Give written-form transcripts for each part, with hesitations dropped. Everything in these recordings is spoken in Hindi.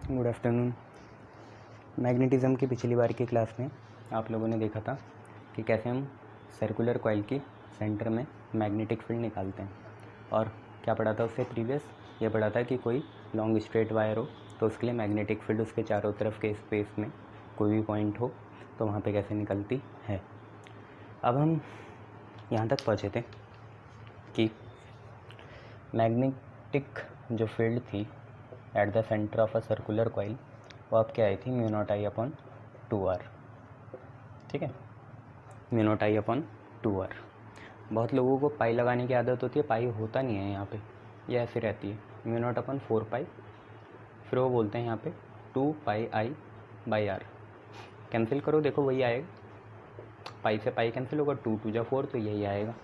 Good afternoon. मैग्नेटिज़्म की पिछली बार की क्लास में आप लोगों ने देखा था कि कैसे हम सर्कुलर कॉइल की सेंटर में मैग्नेटिक फील्ड निकालते हैं। और क्या पढ़ा था उससे प्रीवियस, ये पढ़ा था कि कोई लॉन्ग स्ट्रेट वायर हो तो उसके लिए मैग्नेटिक फील्ड उसके चारों तरफ के स्पेस में कोई भी पॉइंट हो तो वहाँ पे कैसे निकलती है। अब हम यहाँ तक पहुँचे थे कि मैग्नेटिक जो फील्ड थी at the centre of a circular coil वो अब क्या आई थी, mu not I upon 2r। ठीक है, mu not I upon 2r। बहुत लोगों को पाई लगाने की आदत होती है, पाई होता नहीं है यहाँ पे, ये ऐसे रहती है म्यू नॉट अपॉन 4 पाई, फिर वो बोलते हैं यहाँ पे 2 पाई आई बाई आर। कैंसिल करो, देखो वही आएगा, पाई से पाई कैंसिल होगा, 2 2 जा 4 तो यही आएगा।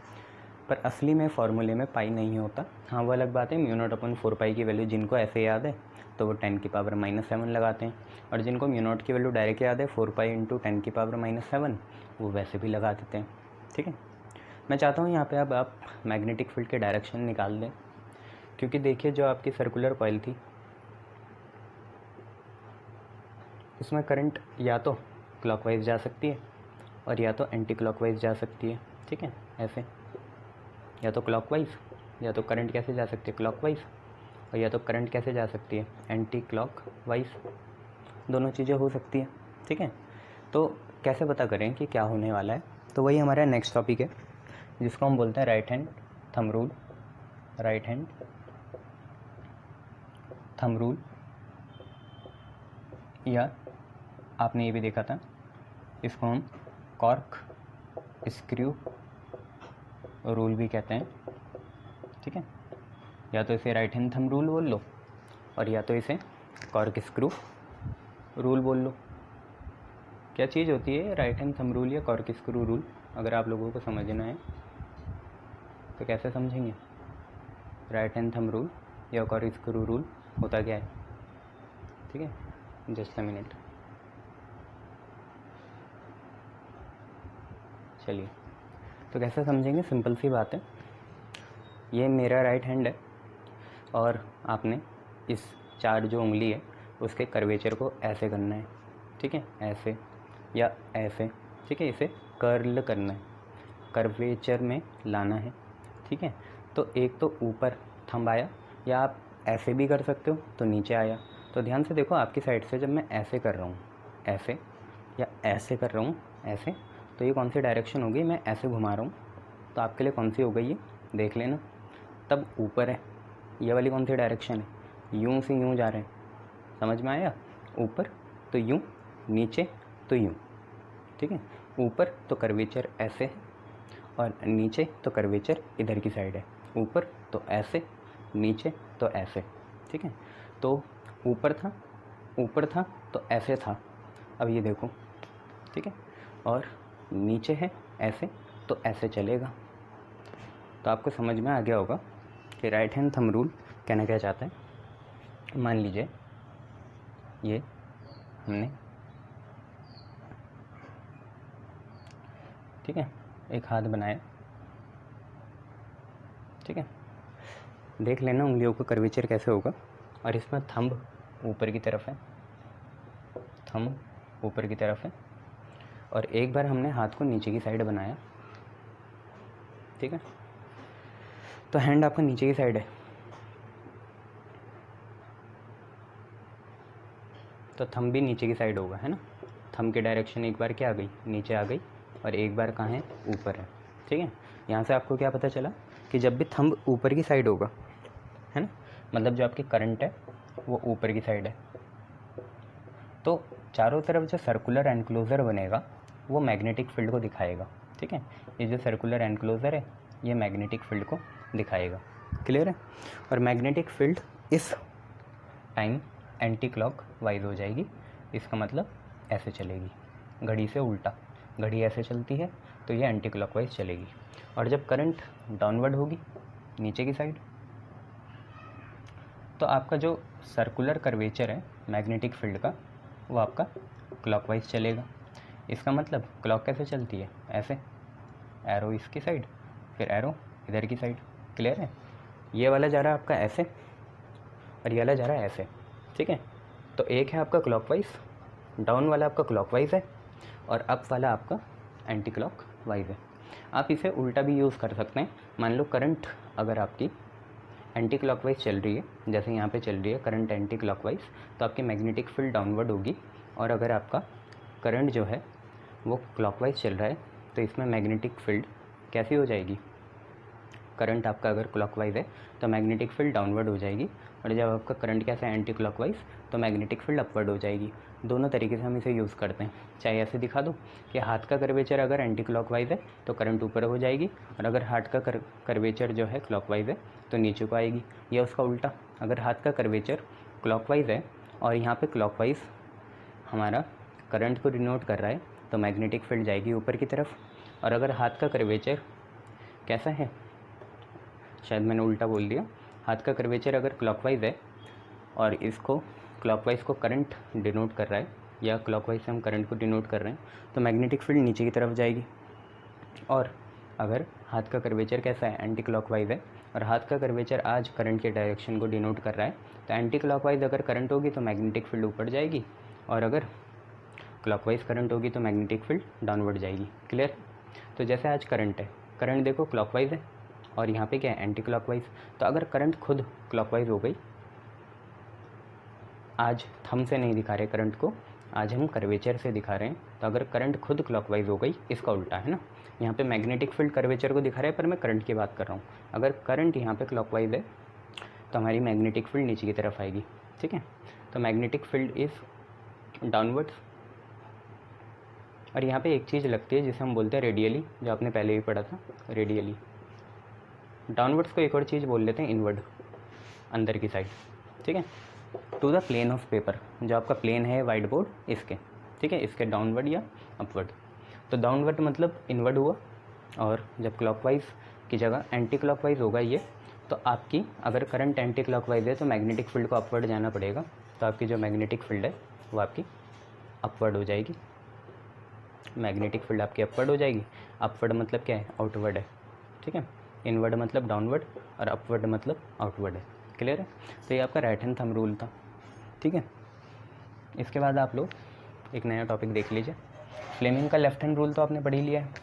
पर असली में फार्मूले में पाई नहीं होता। हाँ वो अलग बात है, म्यू नॉट अपॉन 4 पाई की वैल्यू जिनको ऐसे याद है तो वो 10 की पावर -7 लगाते हैं, और जिनको म्यू नॉट की वैल्यू डायरेक्ट याद है 4 पाई इंटू 10 की पावर -7 वो वैसे भी लगा देते हैं। ठीक है, मैं चाहता हूँ यहाँ पे अब आप मैग्नेटिक फील्ड के डायरेक्शन निकाल दें, क्योंकि देखिए जो आपकी सर्कुलर कॉइल थी उसमें करंट या तो क्लॉकवाइज जा सकती है और या तो एंटी क्लॉकवाइज जा सकती है। ठीक है, ऐसे या तो क्लॉकवाइज, या तो करंट कैसे जा सकती है क्लॉकवाइज, और या तो करंट कैसे जा सकती है एंटी क्लॉकवाइज, दोनों चीज़ें हो सकती है। ठीक है, तो कैसे पता करें कि क्या होने वाला है, तो वही हमारा नेक्स्ट टॉपिक है जिसको हम बोलते हैं right hand thumb rule. Right hand thumb rule, या आपने ये भी देखा था इसको हम कॉर्क स्क्रू रूल भी कहते हैं। ठीक है, या तो इसे राइट हैंड थंब रूल बोल लो और या तो इसे कॉर्क स्क्रू रूल बोल लो। क्या चीज़ होती है राइट हैंड थंब रूल या कॉर्क स्क्रू रूल? अगर आप लोगों को समझना है तो कैसे समझेंगे? राइट हैंड थंब रूल या कॉर्क स्क्रू रूल होता क्या है? ठीक है, जस्ट अ मिनट। चलिए, तो कैसे समझेंगे? सिंपल सी बात है, ये मेरा राइट हैंड है और आपने इस चार जो उंगली है उसके कर्वेचर को ऐसे करना है। ठीक है, ऐसे या ऐसे। ठीक है, इसे कर्ल करना है, कर्वेचर में लाना है। ठीक है, तो एक तो ऊपर थंब आया, या आप ऐसे भी कर सकते हो तो नीचे आया। तो ध्यान से देखो, आपकी साइड से जब मैं ऐसे कर रहा हूँ, ऐसे या ऐसे कर रहा हूँ ऐसे, तो ये कौन सी डायरेक्शन होगी? मैं ऐसे घुमा रहा हूँ तो आपके लिए कौन सी हो गई ये देख लेना। तब ऊपर है, ये वाली कौन सी डायरेक्शन है? यूं से यूं जा रहे हैं, समझ में आया? ऊपर तो यूं, नीचे तो यूं। ठीक है, ऊपर तो कर्वेचर ऐसे है और नीचे तो कर्वेचर इधर की साइड है। ऊपर तो ऐसे, नीचे तो ऐसे। ठीक है, तो ऊपर था तो ऐसे था, अब ये देखो। ठीक है, और नीचे है ऐसे तो ऐसे चलेगा। तो आपको समझ में आ गया होगा कि राइट हैंड थंब रूल कहना क्या चाहता है। मान लीजिए ये हमने, ठीक है, एक हाथ बनाया। ठीक है, देख लेना उंगलियों का कर्वेचर कैसे होगा। और इसमें थंब ऊपर की तरफ है, थंब ऊपर की तरफ है, और एक बार हमने हाथ को नीचे की साइड बनाया। ठीक है, तो हैंड आपका नीचे की साइड है, तो थंब भी नीचे की साइड होगा, है ना। थंब की डायरेक्शन एक बार क्या आ गई, नीचे आ गई, और एक बार कहाँ है, ऊपर है। ठीक है, यहाँ से आपको क्या पता चला कि जब भी थंब ऊपर की साइड होगा, है ना, मतलब जो आपकी करंट है वो ऊपर की साइड है, तो चारों तरफ जो सर्कुलर एनक्लोजर बनेगा वो मैग्नेटिक फील्ड को दिखाएगा। ठीक है, ये जो सर्कुलर एनक्लोजर है ये मैग्नेटिक फील्ड को दिखाएगा। क्लियर है? और मैग्नेटिक फील्ड इस टाइम एंटी क्लॉक वाइज हो जाएगी। इसका मतलब ऐसे चलेगी, घड़ी से उल्टा। घड़ी ऐसे चलती है तो ये एंटी क्लॉकवाइज चलेगी। और जब करंट डाउनवर्ड होगी नीचे की साइड, तो आपका जो सर्कुलर कर्वेचर है मैग्नेटिक फील्ड का वो आपका क्लॉकवाइज चलेगा। इसका मतलब क्लॉक कैसे चलती है? ऐसे, एरो इसकी साइड, फिर एरो इधर की साइड। क्लियर है? ये वाला जा रहा है आपका ऐसे और ये वाला जा रहा है ऐसे। ठीक है, तो एक है आपका क्लॉकवाइज, डाउन वाला आपका क्लॉकवाइज है और अप वाला आपका एंटी क्लॉकवाइज है। आप इसे उल्टा भी यूज़ कर सकते हैं। मान लो करंट अगर आपकी एंटी क्लॉकवाइज चल रही है, जैसे यहाँ पे चल रही है करंट एंटी क्लॉकवाइज, तो आपकी मैग्नेटिक फील्ड डाउनवर्ड होगी। और अगर आपका करंट जो है वो क्लॉकवाइज चल रहा है तो इसमें मैग्नेटिक फील्ड कैसी हो जाएगी, करंट आपका अगर क्लॉकवाइज है तो मैग्नेटिक फील्ड डाउनवर्ड हो जाएगी, और जब आपका करंट कैसा है एंटी क्लॉकवाइज तो मैग्नेटिक फील्ड अपवर्ड हो जाएगी। दोनों तरीके से हम इसे यूज़ करते हैं। चाहे ऐसे दिखा दो कि हाथ का कर्वेचर अगर एंटी क्लॉकवाइज है तो करंट ऊपर हो जाएगी, और अगर हाथ का कर्वेचर जो है क्लॉकवाइज है तो नीचे को आएगी। या उसका उल्टा, अगर हाथ का कर्वेचर क्लॉकवाइज है और यहाँ पे क्लॉकवाइज हमारा करंट को डिनोट कर रहा है तो मैग्नेटिक फील्ड जाएगी ऊपर की तरफ। और अगर हाथ का कर्वेचर कैसा है, शायद मैंने उल्टा बोल दिया, हाथ का कर्वेचर अगर क्लॉकवाइज है और इसको क्लॉकवाइज को करंट डिनोट कर रहा है या क्लॉकवाइज से हम करंट को डिनोट कर रहे हैं तो मैग्नेटिक फील्ड नीचे की तरफ जाएगी। और अगर हाथ का कर्वेचर कैसा है एंटी क्लॉकवाइज है और हाथ का कर्वेचर आज करंट के डायरेक्शन को डिनोट कर रहा है तो एंटी क्लॉकवाइज अगर करंट होगी तो मैग्नेटिक फील्ड ऊपर जाएगी, और अगर क्लॉकवाइज करंट होगी तो मैग्नेटिक फील्ड डाउनवर्ड जाएगी। क्लियर? तो जैसे आज करंट है, करंट देखो क्लॉकवाइज है और यहाँ पे क्या है एंटी क्लॉकवाइज। तो अगर करंट खुद क्लॉकवाइज हो गई, आज थंब से नहीं दिखा रहे करंट को, आज हम कर्वेचर से दिखा रहे हैं, तो अगर करंट खुद क्लॉकवाइज हो गई, इसका उल्टा है ना, यहाँ पे मैग्नेटिक फील्ड कर्वेचर को दिखा रहा है पर मैं करंट की बात कर रहा हूँ। अगर करंट यहाँ पे क्लॉकवाइज है तो हमारी मैग्नेटिक फील्ड नीचे की तरफ आएगी। ठीक है, तो मैग्नेटिक फील्ड इज़ डाउनवर्ड्स। और यहाँ पे एक चीज़ लगती है जिसे हम बोलते हैं रेडियली, जो आपने पहले भी पढ़ा था, रेडियली। डाउनवर्ड्स को एक और चीज़ बोल लेते हैं इनवर्ड, अंदर की साइड। ठीक है, to the plane of paper, जो आपका प्लेन है वाइट बोर्ड इसके, ठीक है, इसके डाउनवर्ड या अपवर्ड। तो डाउनवर्ड मतलब इनवर्ड हुआ, और जब क्लॉकवाइज की जगह एंटी क्लॉकवाइज होगा ये, तो आपकी अगर करंट एंटी क्लॉकवाइज है तो मैग्नेटिक फील्ड को अपवर्ड जाना पड़ेगा, तो आपकी जो मैग्नेटिक फील्ड है वो आपकी अपवर्ड हो जाएगी। मैग्नेटिक फील्ड आपकी अपवर्ड हो जाएगी। अपवर्ड मतलब क्या है, आउटवर्ड है। ठीक है, इनवर्ड मतलब डाउनवर्ड और अपवर्ड मतलब आउटवर्ड है। क्लियर है? तो ये आपका राइट हैंड थंब रूल था। ठीक है, इसके बाद आप लोग एक नया टॉपिक देख लीजिए। फ्लेमिंग का लेफ्ट हैंड रूल तो आपने पढ़ ही लिया है।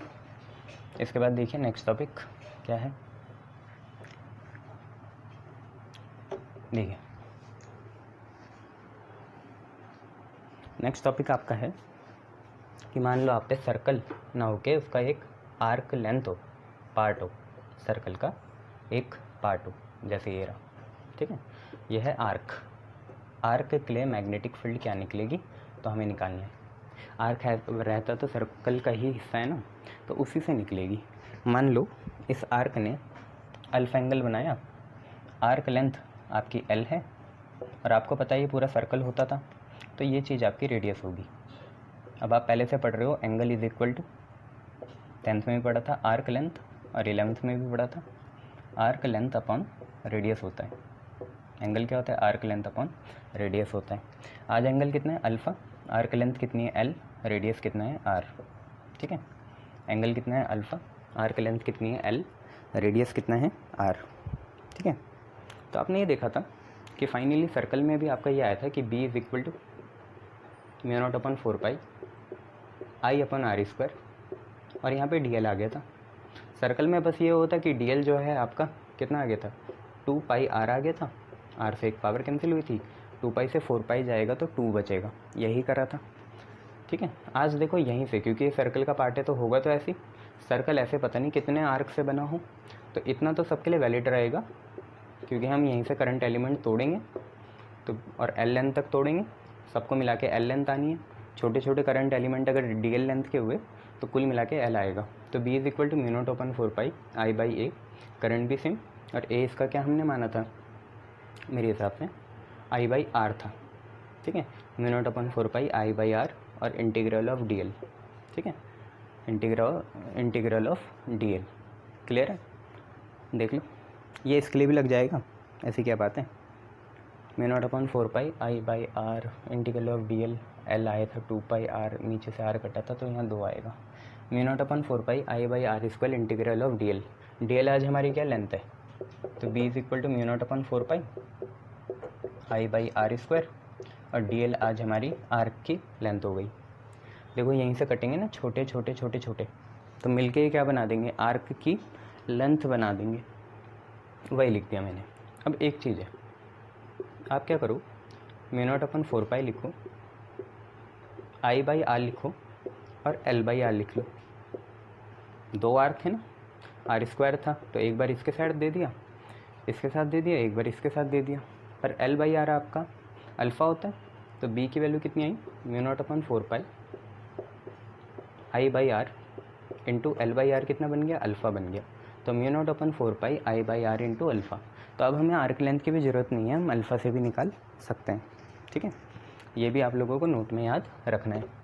इसके बाद देखिए नेक्स्ट टॉपिक क्या है। देखिए नेक्स्ट टॉपिक आपका है कि मान लो आप पे सर्कल ना होके उसका एक आर्क लेंथ हो, पार्ट हो, सर्कल का एक पार्ट हो, जैसे ये रहा। ठीक है, ये है आर्क। आर्क के लिए मैग्नेटिक फील्ड क्या निकलेगी तो हमें निकालना है। आर्क है रहता तो सर्कल का ही हिस्सा है ना, तो उसी से निकलेगी। मान लो इस आर्क ने अल्फा एंगल बनाया, आर्क लेंथ आपकी एल है और आपको पता है ये पूरा सर्कल होता था, तो ये चीज़ आपकी रेडियस होगी। अब आप पहले से पढ़ रहे हो angle is equal to, 10th में भी पढ़ा था आर्क लेंथ और 11th में भी पढ़ा था, आर्क लेंथ अपॉन रेडियस होता है। एंगल क्या होता है, आर्क लेंथ अपॉन रेडियस होता है। आज एंगल कितना है अल्फ़ा, आर्क लेंथ कितनी है एल, रेडियस कितना है आर। ठीक है, एंगल कितना है अल्फ़ा, आर्क लेंथ कितनी है एल, रेडियस कितना है आर। ठीक है, तो आपने ये देखा था कि फाइनली सर्कल में भी आपका ये आया था कि b is equal to mu not upon 4 pi I upon r square, और यहाँ पे डी एल आ गया था। सर्कल में बस ये होता कि डी एल जो है आपका कितना आ गया था, 2 पाई आर आ गया था, आर से एक पावर कैंसिल हुई थी, 2 पाई से 4 पाई जाएगा तो 2 बचेगा, यही करा था। ठीक है, आज देखो यहीं से, क्योंकि ये सर्कल का पार्ट है तो होगा तो ऐसी, सर्कल ऐसे पता नहीं कितने आर्क से बना हो, तो इतना तो सबके लिए वैलिड रहेगा, क्योंकि हम यहीं से करंट एलिमेंट तोड़ेंगे तो, और एल लेंथ तक तोड़ेंगे, सबको मिला के एल लेंथ आनी है। छोटे छोटे करंट एलिमेंट अगर डी एल लेंथ के हुए तो कुल मिला के एल आएगा। तो b is equal to mu not upon 4 pi I by a, current भी सेम, और ए इसका क्या हमने माना था, मेरे हिसाब से आई बाई आर था। ठीक है, mu not upon 4 pi I by r और इंटीग्रल ऑफ डी एल। ठीक है, integral of d l. Clear है? देख लो, ये इसके लिए भी लग जाएगा, ऐसी क्या बात है। Mu not upon 4 pi I by r integral of d l, l आया था 2 पाई आर, नीचे से आर कटा था तो यहाँ 2 आएगा। Mu not upon 4 pi I by r square integral of d l, d l आज हमारी क्या लेंथ है, तो b is equal to mu not upon 4 pi I by r square, और DL आज हमारी आर्क की लेंथ हो गई। देखो यहीं से कटेंगे ना छोटे छोटे छोटे छोटे, तो मिलके ये क्या बना देंगे, आर्क की लेंथ बना देंगे। वही लिख दिया मैंने। अब एक चीज़ है, आप क्या करो, μ0/4π लिखो, I/r लिखो और L/r लिख लो। दो आर्क है ना, r² था तो एक बार इसके साथ दे दिया, इसके साथ दे दिया, एक बार इसके साथ दे दिया, पर L/r आपका अल्फ़ा होता है, तो b की वैल्यू कितनी आई, μ0/4π I/r इंटू L/r कितना बन गया, अल्फ़ा बन गया, तो μ0/4π I/r इंटू अल्फ़ा। तो अब हमें आर्क लेंथ की भी ज़रूरत नहीं है, हम अल्फ़ा से भी निकाल सकते हैं। ठीक है, ये भी आप लोगों को नोट में याद रखना है।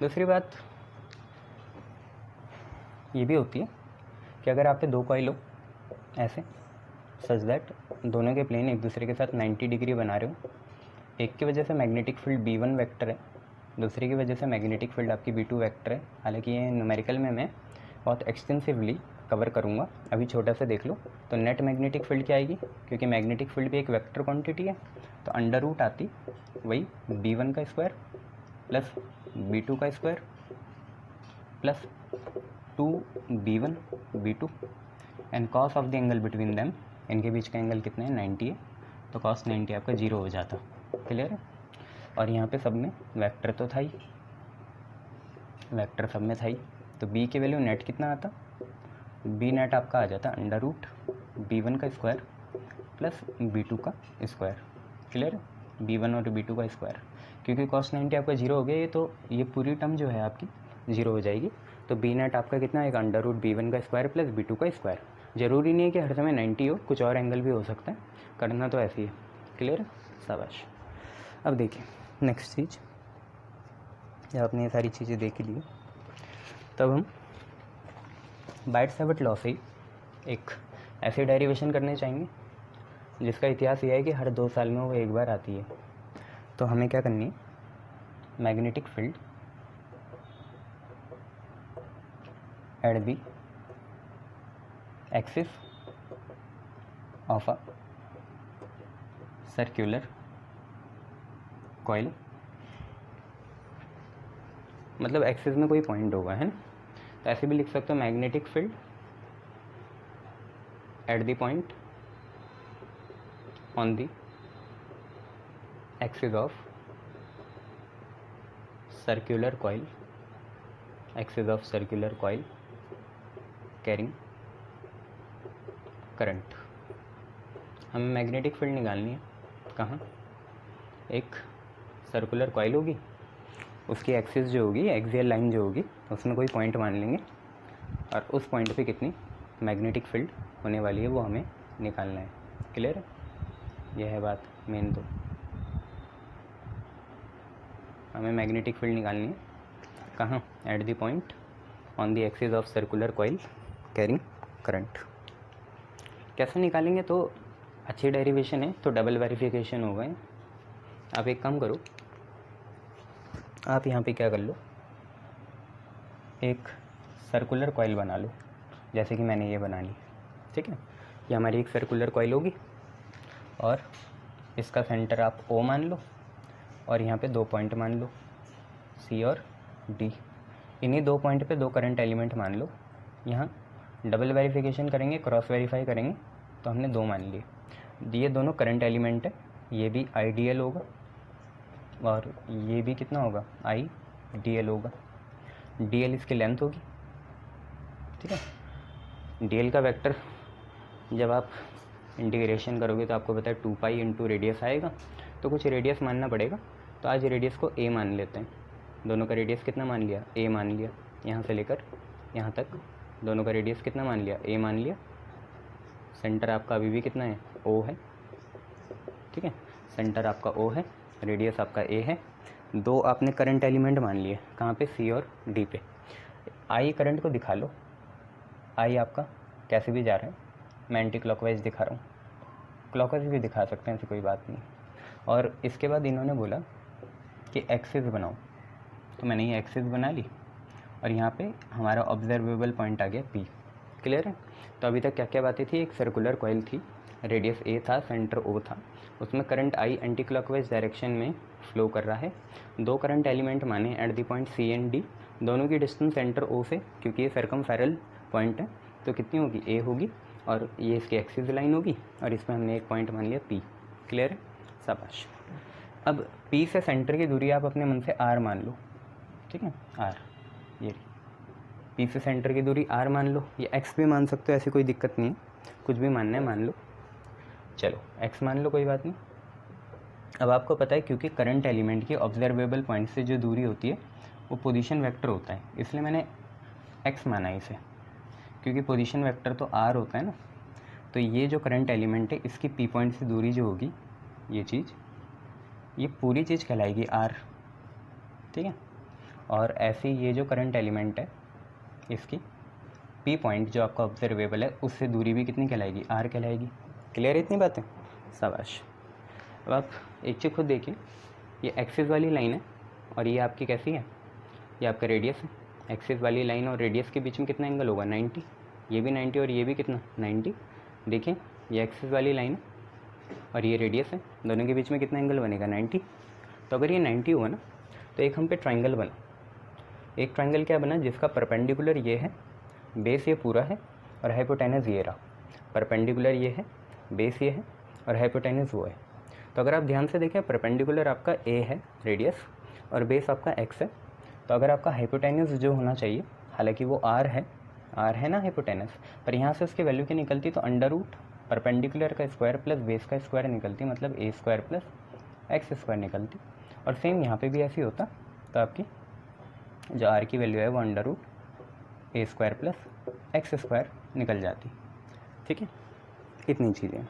दूसरी बात ये भी होती है कि अगर आप पे दो कॉइल हो ऐसे, सच दैट दोनों के प्लेन एक दूसरे के साथ 90 डिग्री बना रहे हो, एक की वजह से मैग्नेटिक फील्ड B1 वेक्टर है, दूसरे की वजह से मैग्नेटिक फील्ड आपकी B2 वेक्टर है। हालांकि ये न्यूमेरिकल में मैं बहुत एक्सटेंसिवली कवर करूँगा, अभी छोटा सा देख लो। तो नेट मैग्नेटिक फील्ड क्या आएगी, क्योंकि मैग्नेटिक फील्ड भी एक वेक्टर क्वांटिटी है, तो अंडर रूट आती वही B1 का स्क्वायर प्लस B2 का square plus 2B1 B2 and cos of the angle between them, इनके बीच का एंगल कितना है, 90 है, तो कॉस 90 आपका 0 हो जाता। क्लियर है। और यहाँ पे सब में वेक्टर तो था ही, वेक्टर सब में था ही, तो b की वैल्यू नेट कितना आता, b नेट आपका आ जाता अंडर रूट B1 का स्क्वायर प्लस B2 का स्क्वायर। क्लियर है, B1 और B2 का स्क्वायर, क्योंकि कॉस 90 आपका 0 हो गया ये, तो ये पूरी टर्म जो है आपकी 0 हो जाएगी। तो b नेट आपका कितना आएगा, अंडर रूट B1 का स्क्वायर प्लस B2 का स्क्वायर। ज़रूरी नहीं है कि हर समय 90 हो, कुछ और एंगल भी हो सकता है, करना तो ऐसे ही है। क्लियर है, शाबाश। अब देखिए नेक्स्ट चीज़, जब आपने ये सारी चीज़ें देख ली तब हम बाइट-सैविट लॉ से एक ऐसी डेरिवेशन करने चाहेंगे जिसका इतिहास ये है कि हर 2 साल में वो एक बार आती है। तो हमें क्या करनी है, magnetic field at the axis of a circular coil, मतलब एक्सिस में कोई पॉइंट होगा, है ना, तो ऐसे भी लिख सकते हो, magnetic field at the point on the axis of circular coil, axis of circular coil carrying current. हमें मैग्नेटिक फील्ड निकालनी है, कहाँ, एक सर्कुलर कॉइल होगी, उसकी एक्सिस जो होगी, एक्सियल लाइन जो होगी, उसमें कोई पॉइंट मान लेंगे और उस पॉइंट पे कितनी मैग्नेटिक फील्ड होने वाली है वो हमें निकालना है। क्लियर है, यह है बात मेन। तो हमें मैग्नेटिक फील्ड निकालनी है कहाँ, eight the point on the axis of circular coil carrying current. कैसे निकालेंगे, तो अच्छी डेरिवेशन है, तो डबल वेरिफिकेशन हो गए। आप एक काम करो, आप यहाँ पे क्या कर लो, एक सर्कुलर कॉइल बना लो, जैसे कि मैंने ये बना ली। ठीक है, ये हमारी एक सर्कुलर कॉइल होगी और इसका सेंटर आप O मान लो और यहाँ पे 2 पॉइंट मान लो C और D। इन्हीं 2 पॉइंट पे 2 करंट एलिमेंट मान लो। यहाँ डबल वेरिफिकेशन करेंगे, क्रॉस वेरीफाई करेंगे, तो हमने 2 मान लिए। ये दोनों करंट एलिमेंट है, ये भी IDL होगा और ये भी कितना होगा, IDL होगा। DL इसकी लेंथ होगी। ठीक है, DL का वेक्टर जब आप इंटीग्रेशन करोगे तो आपको पता है 2 पाई इंटू रेडियस आएगा, तो कुछ रेडियस मानना पड़ेगा। तो आज रेडियस को A मान लेते हैं। दोनों का रेडियस कितना मान लिया, A मान लिया। यहाँ से लेकर यहाँ तक दोनों का रेडियस कितना मान लिया, A मान लिया। सेंटर आपका अभी भी कितना है, O है। ठीक है, सेंटर आपका O है, रेडियस आपका A है। 2 आपने करंट एलिमेंट मान लिए, कहाँ पे, C और D पे। I करंट को दिखा लो, I आपका कैसे भी जा रहा है, मैं एंटी क्लॉकवाइज दिखा रहा हूँ, क्लॉकवाइज भी दिखा सकते हैं, ऐसी कोई बात नहीं। और इसके बाद इन्होंने बोला कि एक्सिस बनाओ, तो मैंने ये एक्सिस बना ली और यहाँ पे हमारा ऑब्जर्वेबल पॉइंट आ गया P। क्लियर है, तो अभी तक क्या क्या बातें थी, एक सर्कुलर कॉइल थी, रेडियस ए था, सेंटर ओ था, उसमें current I anti clockwise direction में फ्लो कर रहा है। दो करंट एलिमेंट माने at the point C and D, दोनों की डिस्टेंस सेंटर ओ से, क्योंकि ये सर्कमफेरल पॉइंट है तो कितनी होगी, ए होगी, और ये इसकी एक्सिस लाइन होगी, और इसमें हमने एक पॉइंट मान लिया पी। क्लियर है, शाबाश। अब पी से सेंटर की दूरी आप अपने मन से आर मान लो, ठीक है, आर, ये पी से सेंटर की दूरी आर मान लो, या एक्स भी मान सकते हो, ऐसी कोई दिक्कत नहीं है, कुछ भी मानना है मान लो। चलो एक्स मान लो, कोई बात नहीं। अब आपको पता है क्योंकि करंट एलिमेंट की ऑब्जर्वेबल पॉइंट से जो दूरी होती है वो पोजीशन वेक्टर होता है, इसलिए मैंने एक्स माना इसे, क्योंकि पोजीशन वेक्टर तो आर होता है ना। तो ये जो करंट एलिमेंट है इसकी पी पॉइंट से दूरी जो होगी, ये चीज़, ये पूरी चीज़ कहलाएगी आर, ठीक है। और ऐसे ही ये जो करंट एलिमेंट है इसकी पी पॉइंट जो आपका ऑब्जर्वेबल है उससे दूरी भी कितनी कहलाएगी, आर कहलाएगी। क्लियर है इतनी बातें, शाबाश। अब आप एक चीज़ खुद देखिए, ये एक्सिस वाली लाइन है और ये आपकी कैसी है, ये आपका रेडियस है। एक्सिस वाली लाइन और रेडियस के बीच में कितना एंगल होगा, 90, ये भी 90 और ये भी कितना, 90। देखिए ये एक्सिस वाली लाइन है और ये रेडियस है, दोनों के बीच में कितना एंगल बनेगा, 90। तो अगर ये 90 हुआ ना तो एक हम पे ट्राइंगल बना। एक ट्राइंगल क्या बना, जिसका परपेंडिकुलर ये है, बेस ये पूरा है और हाइपोटेनस ये रहा। परपेंडिकुलर ये है, बेस ये है और हाइपोटेनस वो है। तो अगर आप ध्यान से देखें, परपेंडिकुलर आपका ए है रेडियस और बेस आपका एक्स है। तो अगर आपका हाइपोटेनस जो होना चाहिए, हालांकि वो आर है ना हाइपोटेनस, पर यहाँ से उसकी वैल्यू क्या निकलती, तो अंडर रूट परपेंडिकुलर का स्क्वायर प्लस बेस का स्क्वायर निकलती, मतलब ए स्क्वायर प्लस एक्स स्क्वायर निकलती। और सेम यहाँ पे भी ऐसे ही होता, तो आपकी जो आर की वैल्यू है वो under root a square plus x square निकल जाती, ठीक है। इतनी चीज़ें।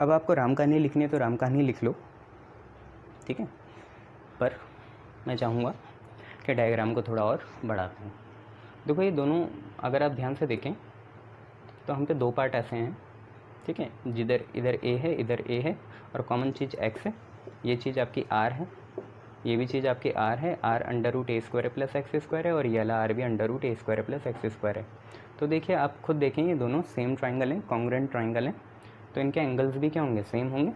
अब आपको राम कहानी लिखनी है तो राम कहानी लिख लो, ठीक है, पर मैं चाहूँगा कि डायग्राम को थोड़ा और बढ़ाते हैं। देखो ये दोनों अगर आप ध्यान से देखें तो हम पे दो पार्ट ऐसे हैं, ठीक है, जिधर इधर ए है, इधर ए है और कॉमन चीज़ एक्स है। ये चीज़ आपकी आर है, ये भी चीज़ आपकी आर है, r under root a square plus x square है और ये वाला आर भी under root a square plus x square है। तो देखिए आप खुद देखें, ये दोनों सेम ट्राइंगल हैं, कॉन्ग्रुएंट ट्राइंगल हैं, तो इनके एंगल्स भी क्या होंगे, सेम होंगे।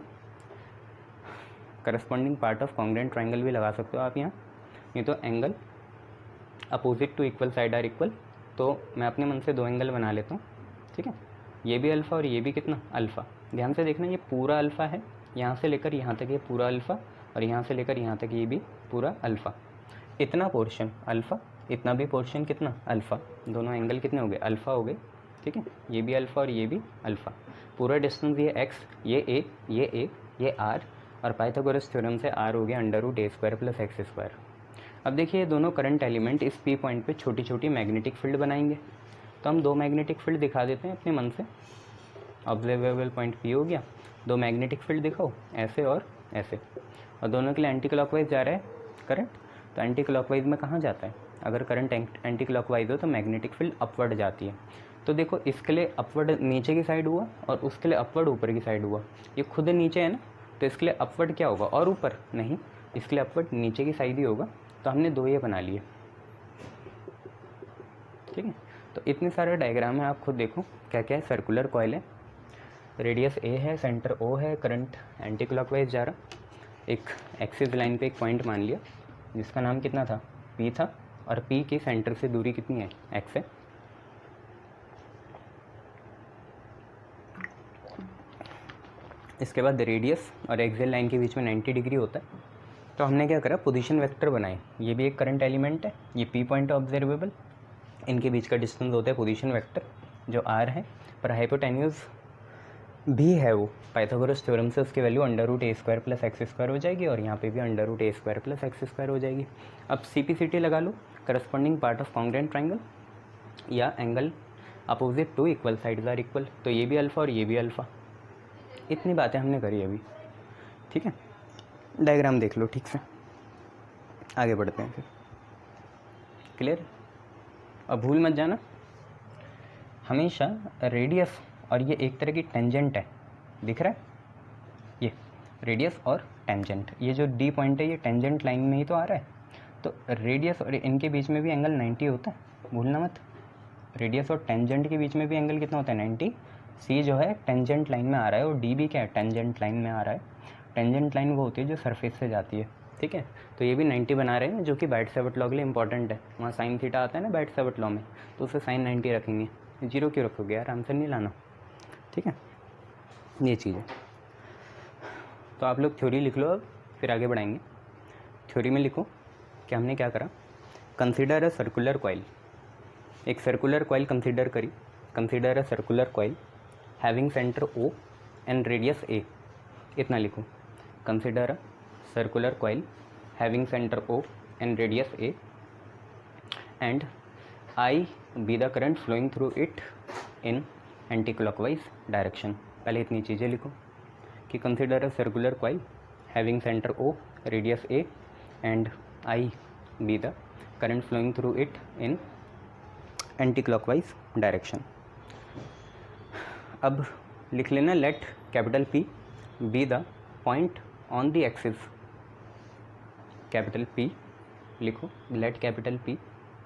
Corresponding part of congruent triangle भी लगा सकते हो आप यहाँ। ये तो angle opposite to equal side are equal, तो मैं अपने मन से दो एंगल बना लेता हूँ, ठीक है। ये भी अल्फ़ा और ये भी कितना, अल्फ़ा। ध्यान से देखना, ये पूरा अल्फ़ा है, यहाँ से लेकर यहाँ तक ये पूरा अल्फ़ा, और यहाँ से लेकर यहाँ तक ये भी पूरा अल्फ़ा। इतना पोर्शन अल्फ़ा, इतना भी पोर्शन कितना, अल्फ़ा। दोनों एंगल कितने हो गए, अल्फ़ा हो गए, ठीक है। ये भी अल्फ़ा और ये भी अल्फ़ा। पूरा डिस्टेंस ये एक्स, ये ए, ये आर, और पाइथागोरस थ्योरम से आर हो गया under root a square plus x square. अब देखिए ये दोनों करंट एलिमेंट इस पी पॉइंट पे छोटी छोटी मैग्नेटिक फील्ड बनाएंगे, तो हम दो मैग्नेटिक फील्ड दिखा देते हैं अपने मन से। ऑब्जर्वेबल पॉइंट पी हो गया, दो मैग्नेटिक फील्ड दिखाओ, ऐसे और ऐसे, और दोनों के लिए एंटी क्लॉकवाइज जा रहा है करंट, तो एंटी क्लॉकवाइज में कहाँ जाता है, अगर करंट एंटी क्लॉकवाइज हो तो मैग्नेटिक फील्ड अपवर्ड जाती है। तो देखो इसके लिए अपवर्ड नीचे की साइड हुआ और उसके लिए अपवर्ड ऊपर की साइड हुआ। ये खुद नीचे है ना, तो इसके लिए अपवर्ड क्या होगा, और ऊपर नहीं, इसके लिए अपवर्ड नीचे की साइड ही होगा। तो हमने दो ये बना लिए, ठीक है। तो इतने सारे डायग्राम है, आप खुद देखो क्या क्या है। सर्कुलर कॉइल है, रेडियस ए है, सेंटर ओ है, करंट एंटी क्लॉकवाइज जा रहा, एक एक्सिस लाइन पे एक पॉइंट मान लिया जिसका नाम कितना था, पी था, और पी के सेंटर से दूरी कितनी है, एक्स है। इसके बाद रेडियस और एक्सियल लाइन के बीच में 90 डिग्री होता है। तो हमने क्या करा, पोजीशन वेक्टर बनाए। ये भी एक करंट एलिमेंट है, ये पी पॉइंट ऑब्जर्वेबल, इनके बीच का डिस्टेंस होता है पोजीशन वेक्टर जो आर है, पर हाइपोटेन्यूज भी है वो पाइथागोरस थ्योरम से उसकी value under root a square plus x square हो जाएगी, और यहाँ पे भी under root a square plus x square हो जाएगी। अब CP/CT लगा लो, corresponding part of congruent triangle, या angle opposite to equal sides are equal, तो ये भी अल्फ़ा और ये भी अल्फ़ा। इतनी बातें हमने करी अभी, ठीक है। डायग्राम देख लो ठीक से, आगे बढ़ते हैं फिर। क्लियर? अब भूल मत जाना, हमेशा रेडियस और ये एक तरह की टेंजेंट है, दिख रहा है, ये रेडियस और टेंजेंट, ये जो डी पॉइंट है ये टेंजेंट लाइन में ही तो आ रहा है। तो रेडियस और इनके बीच में भी एंगल 90 होता है, भूलना मत। रेडियस और टेंजेंट के बीच में भी एंगल कितना होता है 90। सी जो है टेंजेंट लाइन में आ रहा है और डी भी क्या है टेंजेंट लाइन में आ रहा है। टेंजेंट लाइन वो होती है जो सरफेस से जाती है, ठीक है। तो ये भी 90 बना रहे हैं, जो कि बाइट-सेवर्ट लॉ के लिए इंपॉर्टेंट है। वहाँ साइन थीटा आता है ना बाइट-सेवर्ट लॉ में, तो उसे साइन 90 रखेंगे। 0 क्यों रखोगे यार, आंसर नहीं लाना, ठीक है। ये चीज़ है। तो आप लोग थ्योरी लिख लो, अब फिर आगे बढ़ाएंगे। थ्योरी में लिखो कि हमने क्या करा। कंसिडर अ सर्कुलर कॉइल, एक सर्कुलर कॉइल कंसिडर करी। Consider a circular coil having centre O and radius A, इतना लिखो। कंसिडर a circular coil having centre O and radius A and I be the current flowing through it in anti clockwise direction. पहले इतनी चीज़ें लिखो कि consider a circular coil having centre O, radius A and I be the current flowing through it in anti clockwise direction. अब लिख लेना let capital P be the point on the axis. Capital P लिखो, let capital P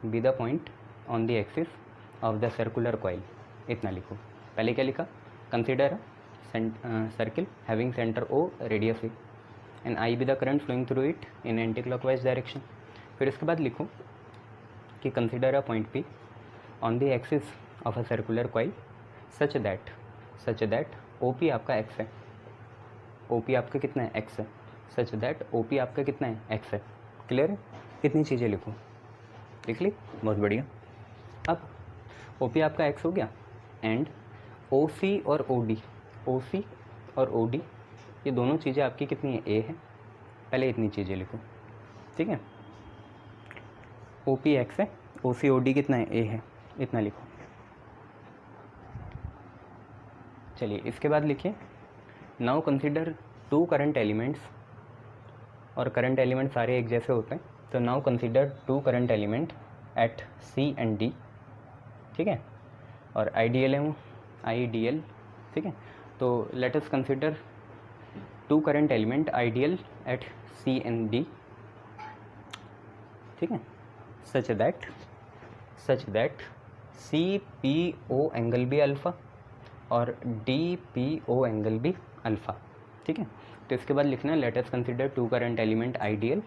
be the point on the axis of the circular coil, इतना लिखो। पहले क्या लिखा, consider circle having centre O, radius A and I be the current flowing through it in anti clockwise direction. फिर इसके बाद लिखो कि consider a point P on the axis of a circular coil such that OP आपका x है, OP आपका कितना है x है, सच दैट OP आपका कितना है x है। क्लियर है, कितनी चीज़ें लिखो, लिख ली, बहुत बढ़िया। अब OP आपका x हो गया एंड OC और OD ये दोनों चीज़ें आपकी कितनी है A है। पहले इतनी चीज़ें लिखो, ठीक है। OP x है, OC OD कितना है A है, इतना लिखो। चलिए इसके बाद लिखिए now consider two current elements, और करंट एलिमेंट सारे एक जैसे होते हैं, तो now consider two current element at C and D, ठीक है। और आइडियल है वो IDL, ठीक है। तो let us consider two current element ideal at C and D, ठीक है। सच दैट CPO एंगल भी अल्फ़ा और DPO एंगल भी अल्फ़ा, ठीक है। तो इसके बाद लिखना है let us consider two current element ideal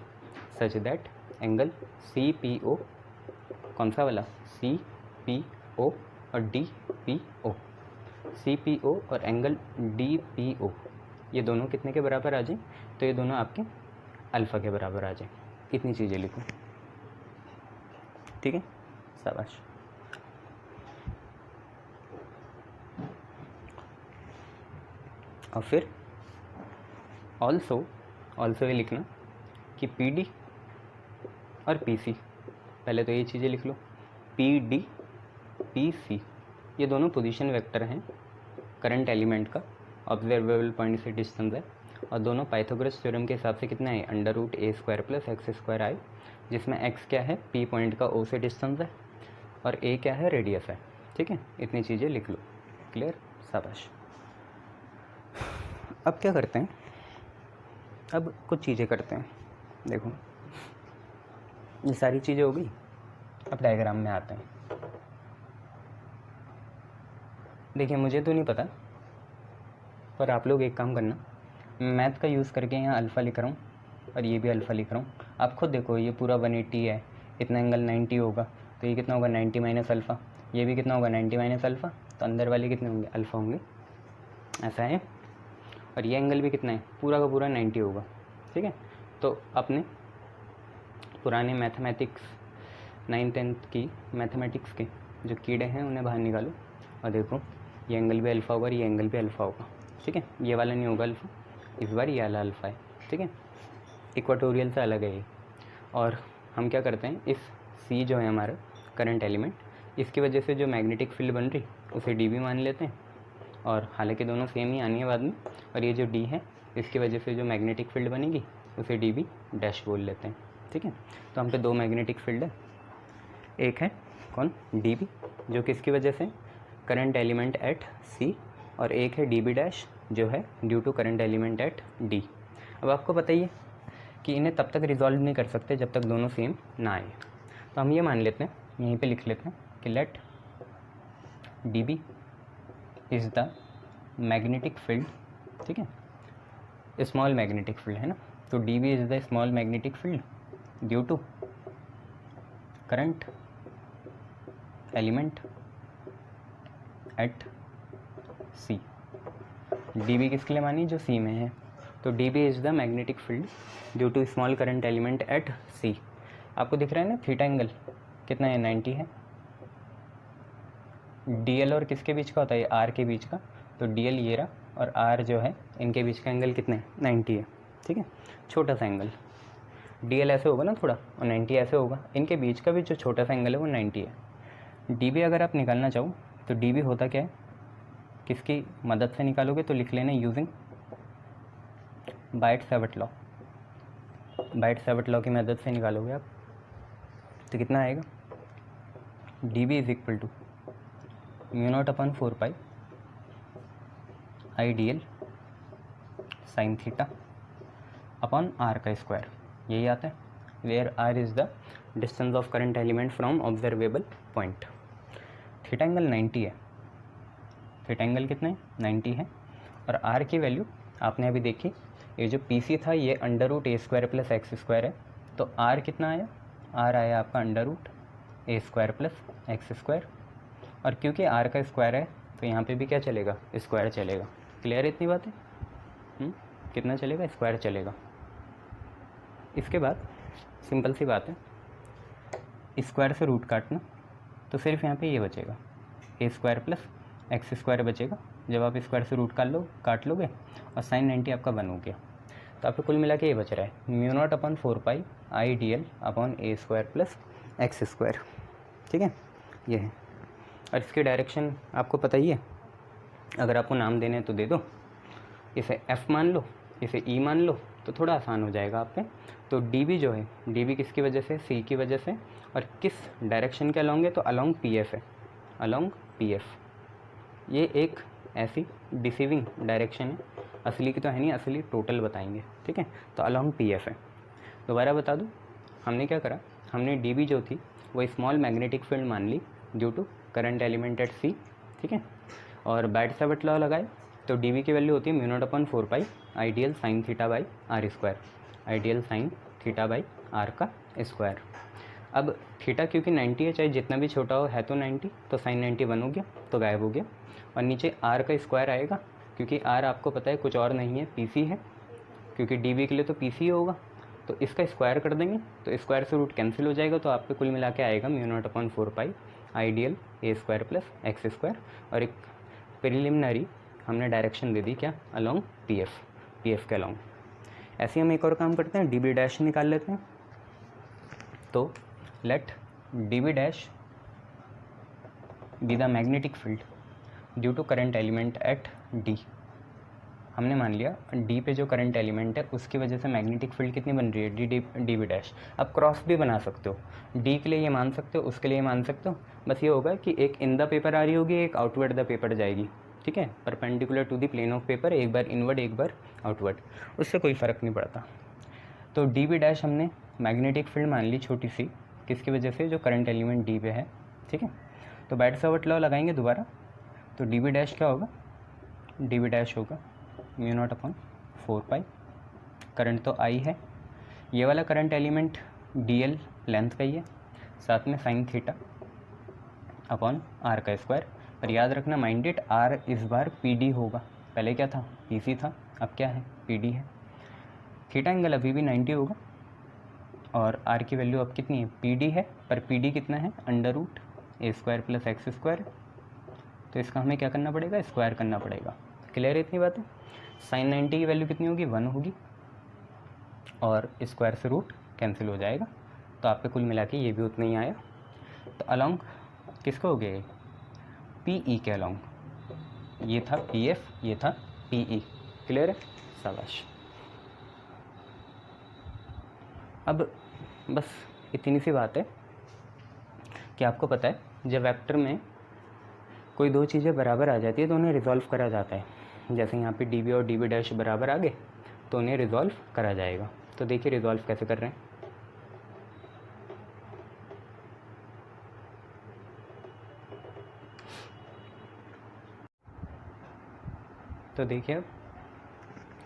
such that angle CPO, कौन सा वाला, CPO और DPO, CPO और एंगल DPO ये दोनों कितने के बराबर आ जाए, तो ये दोनों आपके अल्फ़ा के बराबर आ जाए। इतनी चीज़ें लिखो, ठीक है, शाबाश। और फिर ऑल्सो ये लिखना कि PD और PC, पहले तो ये चीज़ें लिख लो, PD PC ये दोनों पोजीशन वेक्टर हैं करंट एलिमेंट का, ऑब्जर्वेबल पॉइंट से डिस्टेंस है, और दोनों पाइथागोरस थ्योरम के हिसाब से कितना है √a² + x² I, जिसमें x क्या है P पॉइंट का O से डिस्टेंस है और A क्या है रेडियस है, ठीक है। इतनी चीज़ें लिख लो, क्लियर, शाबाश। अब क्या करते हैं, अब कुछ चीज़ें करते हैं। देखो ये सारी चीज़ें हो गई, अब डायग्राम में आते हैं। देखिए मुझे तो नहीं पता, पर आप लोग एक काम करना, मैथ का यूज़ करके यहाँ अल्फ़ा लिख रहा हूँ और ये भी अल्फ़ा लिख रहा हूँ। आप खुद देखो ये पूरा 180 है, इतना एंगल 90 होगा, तो ये कितना होगा 90 माइनस अल्फ़ा, ये भी कितना होगा 90 माइनस अल्फ़ा, तो अंदर वाले कितने होंगे अल्फ़ा होंगे, ऐसा है। और ये एंगल भी कितना है, पूरा का पूरा 90 होगा, ठीक है। तो अपने पुराने मैथमेटिक्स 9th-10th की मैथमेटिक्स के जो कीड़े हैं उन्हें बाहर निकालो और देखो ये एंगल भी अल्फ़ा होगा और ये एंगल भी अल्फ़ा होगा, ठीक है। ये वाला नहीं होगा अल्फ़ा, इस बार ये वाला अल्फ़ा है, ठीक है। इक्वाटोरियल से अलग है ये। और हम क्या करते हैं, इस C जो है हमारा करंट एलिमेंट, इसकी वजह से जो मैग्नेटिक फील्ड बन रही उसे DB मान लेते हैं, और हालांकि दोनों सेम ही आनी है बाद में। और ये जो D है इसकी वजह से जो मैग्नेटिक फील्ड बनेगी उसे DB डैश बोल लेते हैं, ठीक है। तो हम पे दो मैग्नेटिक फील्ड है, एक है कौन DB जो किसकी वजह से करंट एलिमेंट एट C, और एक है DB डैश जो है due to current element at D। अब आपको बताइए कि इन्हें तब तक रिजॉल्व नहीं कर सकते जब तक दोनों सेम ना आए, तो हम ये मान लेते हैं, यहीं पे लिख लेते हैं कि let d B is the magnetic field, ठीक है, स्मॉल मैग्नेटिक फील्ड है ना, तो d B is the small magnetic field due to current element at C. D B किसके लिए मानी, जो सी में है, तो d B is the magnetic field due to small current element at C. आपको दिख रहा है ना थीटा एंगल कितना है, 90 है। डी एल और किसके बीच का होता है, आर के बीच का, तो डी एल ये रहा और आर जो है इनके बीच का एंगल कितना है, 90 है, ठीक है, छोटा सा एंगल। डी एल ऐसे होगा ना थोड़ा और 90 ऐसे होगा, इनके बीच का भी जो छोटा सा एंगल है वो 90 है। डी बी अगर आप निकालना चाहो तो डी बी होता क्या है, किसकी मदद से निकालोगे, तो लिख लेना using Biot Savart law. Biot Savart law की मदद से निकालोगे आप तो कितना आएगा, d b is equal to mu naught upon 4 pi I d l sine theta upon r का स्क्वायर, यही आता है, where r is the distance of current element from observable point. Theta angle 90 है, थीटा एंगल कितना है, 90 है, और आर की वैल्यू आपने अभी देखी, ये जो पी सी था ये under root a square plus x square है, तो आर कितना आया, आर आया आपका under root a square plus x square, और क्योंकि आर का स्क्वायर है तो यहाँ पे भी क्या चलेगा, स्क्वायर चलेगा। क्लियर है इतनी बात है, कितना चलेगा, स्क्वायर चलेगा। इसके बाद सिंपल सी बात है, स्क्वायर से रूट काटना, तो सिर्फ यहाँ पे ये बचेगा ए स्क्वायर प्लस एक्स स्क्वायर बचेगा, जब आप स्क्वायर से रूट काट लोगे और साइन 90 आपका 1 हो गया, तो आपको कुल मिला के ये बच रहा है mu naught upon 4 pi I d L upon A square plus x square, ठीक है, ये है। और इसकी डायरेक्शन आपको पता ही है, अगर आपको नाम देने तो दे दो, इसे एफ़ मान लो, इसे ई मान लो, तो थोड़ा आसान हो जाएगा आप पे। तो डी बी जो है, डी बी किसकी वजह से, सी की वजह से, और किस डायरेक्शन के अलॉन्ग है, तो अलॉन्ग पी एफ है, अलॉन्ग पी एफ। ये एक ऐसी डिसीविंग डायरेक्शन है, असली की तो है नहीं, असली टोटल बताएंगे, ठीक है, तो अलॉन्ग पी एफ है। दोबारा बता दूँ, हमने क्या करा, हमने डी बी जो थी वो स्मॉल मैग्नेटिक फील्ड मान ली due to current element at C, ठीक है, और बाइट-सेवर्ट लॉ लगाए, तो डी बी की वैल्यू होती है mu naught upon 4 pi I d l sine theta by r square, I d l sine theta by r का स्क्वायर। अब थीटा क्योंकि 90 है, चाहे जितना भी छोटा हो, है तो 90, तो साइन 90 1 हो गया, तो गायब हो गया, और नीचे आर का स्क्वायर आएगा, क्योंकि आर आपको पता है कुछ और नहीं है, पी सी है, क्योंकि डी बी के लिए तो पी सी होगा, तो इसका स्क्वायर कर देंगे, तो स्क्वायर से रूट कैंसिल हो जाएगा, तो आपको कुल मिला के आएगा mu naught upon 4 pi I d l a square plus x square, और एक प्रिलिमिनरी हमने डायरेक्शन दे दी क्या, अलॉन्ग पी एफ के अलॉन्ग। ऐसे हम एक और काम करते हैं, डी बी डैश निकाल लेते हैं, तो let d B dash be the magnetic field due to current element at d. हमने मान लिया डी पे जो करंट एलिमेंट है उसकी वजह से मैग्नेटिक फील्ड कितनी बन रही है, डी बी डैश। अब क्रॉस भी बना सकते हो, डी के लिए ये मान सकते हो, उसके लिए ये मान सकते हो, बस ये होगा कि एक इन द पेपर आ रही होगी, एक आउटवर्ड द पेपर जाएगी, ठीक है, perpendicular to the plane of paper, एक बार इनवर्ड एक बार आउटवर्ड, उससे कोई फ़र्क नहीं पड़ता। तो डी बी डैश हमने मैग्नेटिक फील्ड मान ली छोटी सी, किसकी वजह से, जो करंट एलिमेंट डी पे है, ठीक है, तो बाइट-सेवर्ट लॉ लगाएंगे दोबारा, तो डी बी डैश क्या होगा, डी बी डैश होगा म्यू नॉट अपॉन 4 पाई, करंट तो आई है, ये वाला current element D l length का ही है, साथ में साइन थीटा अपॉन आर का स्क्वायर, पर याद रखना माइंडेड, आर इस बार पी डी होगा, पहले क्या था, पी सी था, अब क्या है, पी डी है। थीटा एंगल अभी भी 90 होगा, और आर की वैल्यू अब कितनी है, पी डी है, पर पी डी कितना है, under root a square plus x square, तो इसका हमें क्या करना पड़ेगा, स्क्वायर करना पड़ेगा। क्लियर है इतनी बात है। साइन 90 की वैल्यू कितनी होगी, 1 होगी, और स्क्वायर से रूट कैंसिल हो जाएगा, तो आप पे कुल मिला के ये भी उतना ही आया। तो अलॉन्ग किसका हो गया, पी ई के अलॉन्ग, ये था पी एफ, ये था पी ई। क्लियर है, शाबाश। अब बस इतनी सी बात है कि आपको पता है जब वेक्टर में कोई दो चीज़ें बराबर आ जाती है तो उन्हें रिजॉल्व करा जाता है। जैसे यहाँ पे डी बी और डी बी डैश बराबर आ गए तो उन्हें रिजॉल्व करा जाएगा। तो देखिए रिजॉल्व कैसे कर रहे हैं। तो देखिए अब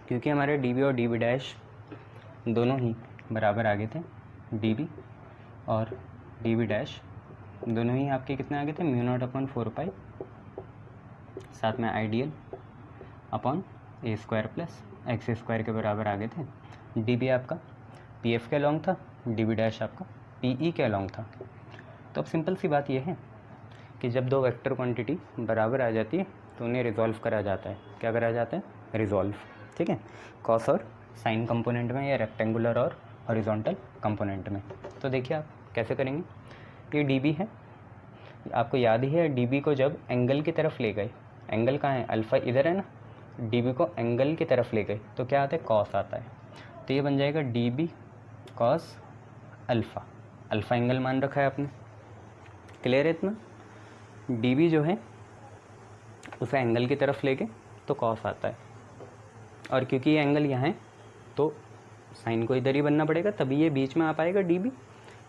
क्योंकि हमारे डी बी और डी बी डैश दोनों ही बराबर आगे थे, डी बी और डी बी डैश दोनों ही आपके कितने आगे थे, म्यू नॉट अपॉन 4 पाई साथ में आइडियल अपॉन ए स्क्वायर प्लस एक्स स्क्वायर के बराबर आगे थे। डी बी आपका पी एफ के अलॉन्ग था, डी बी डैश आपका पी ई के अलॉन्ग था। तो अब सिंपल सी बात यह है कि जब दो वेक्टर क्वांटिटी बराबर आ जाती है तो उन्हें रिजॉल्व करा जाता है। क्या करा जाता है? रिजॉल्व। ठीक है, कॉस और साइन कंपोनेंट में या रेक्टेंगुलर और हॉरिजॉन्टल कंपोनेंट में। तो देखिए आप कैसे करेंगे। ये डी बी है, आपको याद ही है डी बी को जब एंगल की तरफ ले गए, एंगल कहाँ है, अल्फ़ा इधर है ना, डी बी को एंगल की तरफ ले गए तो क्या आता है, कॉस आता है। तो ये बन जाएगा d B cos alpha, alpha angle मान रखा है आपने। क्लियर है इतना? डी बी जो है उसे एंगल की तरफ लेके तो कॉस आता है, और क्योंकि ये एंगल यहाँ है तो साइन को इधर ही बनना पड़ेगा, तभी ये बीच में आ पाएगा डी बी।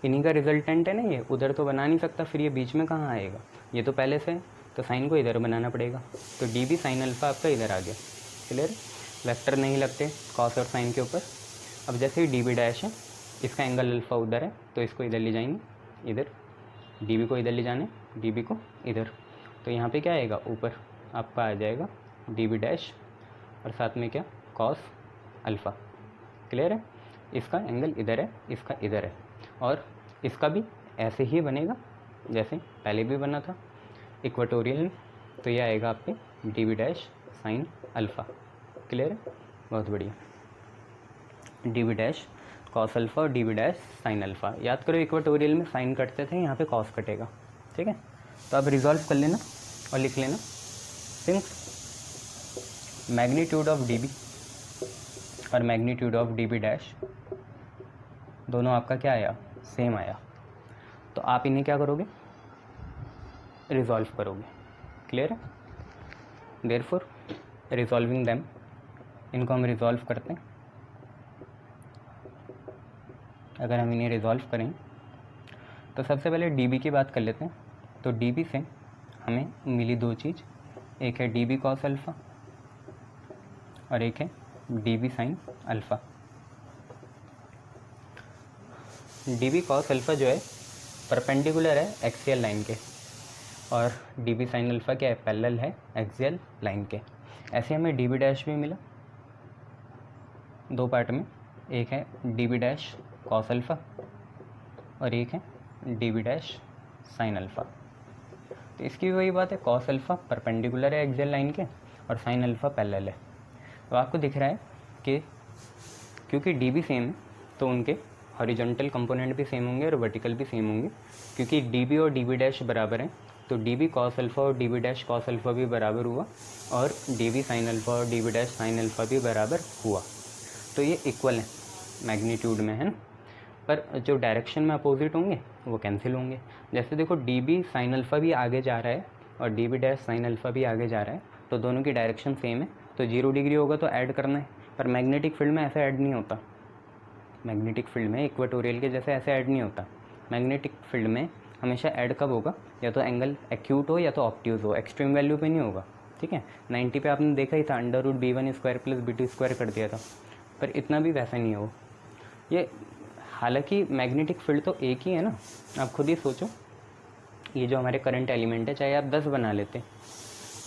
इन्हीं का रिजल्टेंट है ना ये, उधर तो बना नहीं सकता, फिर ये बीच में कहाँ आएगा, ये तो पहले से है, तो साइन को इधर बनाना पड़ेगा। तो डी बी साइन अल्फ़ा आपका इधर आ गया। क्लियर? वेक्टर नहीं लगते कॉस और साइन के ऊपर। अब जैसे ही डी बी डैश है, इसका एंगल अल्फ़ा उधर है तो इसको इधर ले जाएंगे, इधर डी बी को इधर ले जाने, डी बी को इधर। तो यहाँ पे क्या आएगा, ऊपर आपका आ जाएगा डी बी डैश और साथ में क्या, कॉस अल्फ़ा। क्लियर है? इसका एंगल इधर है, इसका इधर है, और इसका भी ऐसे ही बनेगा जैसे पहले भी बना था इक्वेटोरियल में। तो ये आएगा आपके d B dash sine alpha. Clear है? बहुत बढ़िया। D B dash cos alpha और d B dash sine alpha. याद करो इक्वेटोरियल में साइन कटते थे, यहाँ पे कॉस कटेगा। ठीक है, तो अब रिजॉल्व कर लेना और लिख लेना, since magnitude of d B और magnitude of d B dash दोनों आपका क्या आया, सेम आया, तो आप इन्हें क्या करोगे, रिजॉल्व करोगे। क्लियर है? देयरफॉर रिजॉल्विंग देम, इनको हम रिजॉल्व करते हैं। अगर हम इन्हें रिजॉल्व करें तो सबसे पहले डी बी की बात कर लेते हैं। तो डी बी से हमें मिली दो चीज़, एक है डी बी कॉस अल्फ़ा और एक है d B sine alpha. D B cos alpha जो है परपेंडिकुलर है एक्सियल लाइन के, और डी बी साइन अल्फ़ा क्या है, पैरेलल है एक्सियल लाइन के। ऐसे हमें डी बी डैश भी मिला दो पार्ट में, एक है d B dash cos alpha और एक है d B dash sine alpha. तो इसकी भी वही बात है, कॉस अल्फ़ा परपेंडिकुलर है एक्सियल लाइन के और साइन अल्फ़ा पैरेलल है। तो आपको दिख रहा है कि क्योंकि डी बी सेम है तो उनके हॉरिजॉन्टल कंपोनेंट भी सेम होंगे और वर्टिकल भी सेम होंगे। क्योंकि डी बी और डी बी डैश बराबर हैं तो डी बी कॉस अल्फ़ा और d B dash cos alpha भी बराबर हुआ, और डी बी साइन अल्फ़ा और d B dash sine alpha भी बराबर हुआ। तो ये इक्वल है मैग्नीट्यूड में, है ना, पर जो डायरेक्शन में अपोजिट होंगे वो कैंसिल होंगे। जैसे देखो डी बी साइन अल्फ़ा भी आगे जा रहा है और d B dash sine alpha भी आगे जा रहा है, तो दोनों की डायरेक्शन सेम है, तो 0 डिग्री होगा तो ऐड करना है। पर मैग्नेटिक फील्ड में ऐसे ऐड नहीं होता, मैग्नेटिक फील्ड में इक्वेटोरियल के जैसे ऐसे ऐड नहीं होता। मैग्नेटिक फील्ड में हमेशा ऐड कब होगा, या तो एंगल एक्यूट हो या तो ऑब्ट्यूज हो, एक्सट्रीम वैल्यू पे नहीं होगा। ठीक है, 90 पे आपने देखा ही था, √b1² + b2² कर दिया था, पर इतना भी वैसा नहीं हो ये। हालांकि मैग्नेटिक फील्ड तो एक ही है ना, आप खुद ही सोचो, ये जो हमारे करंट एलिमेंट है, चाहे आप 10 बना लेते,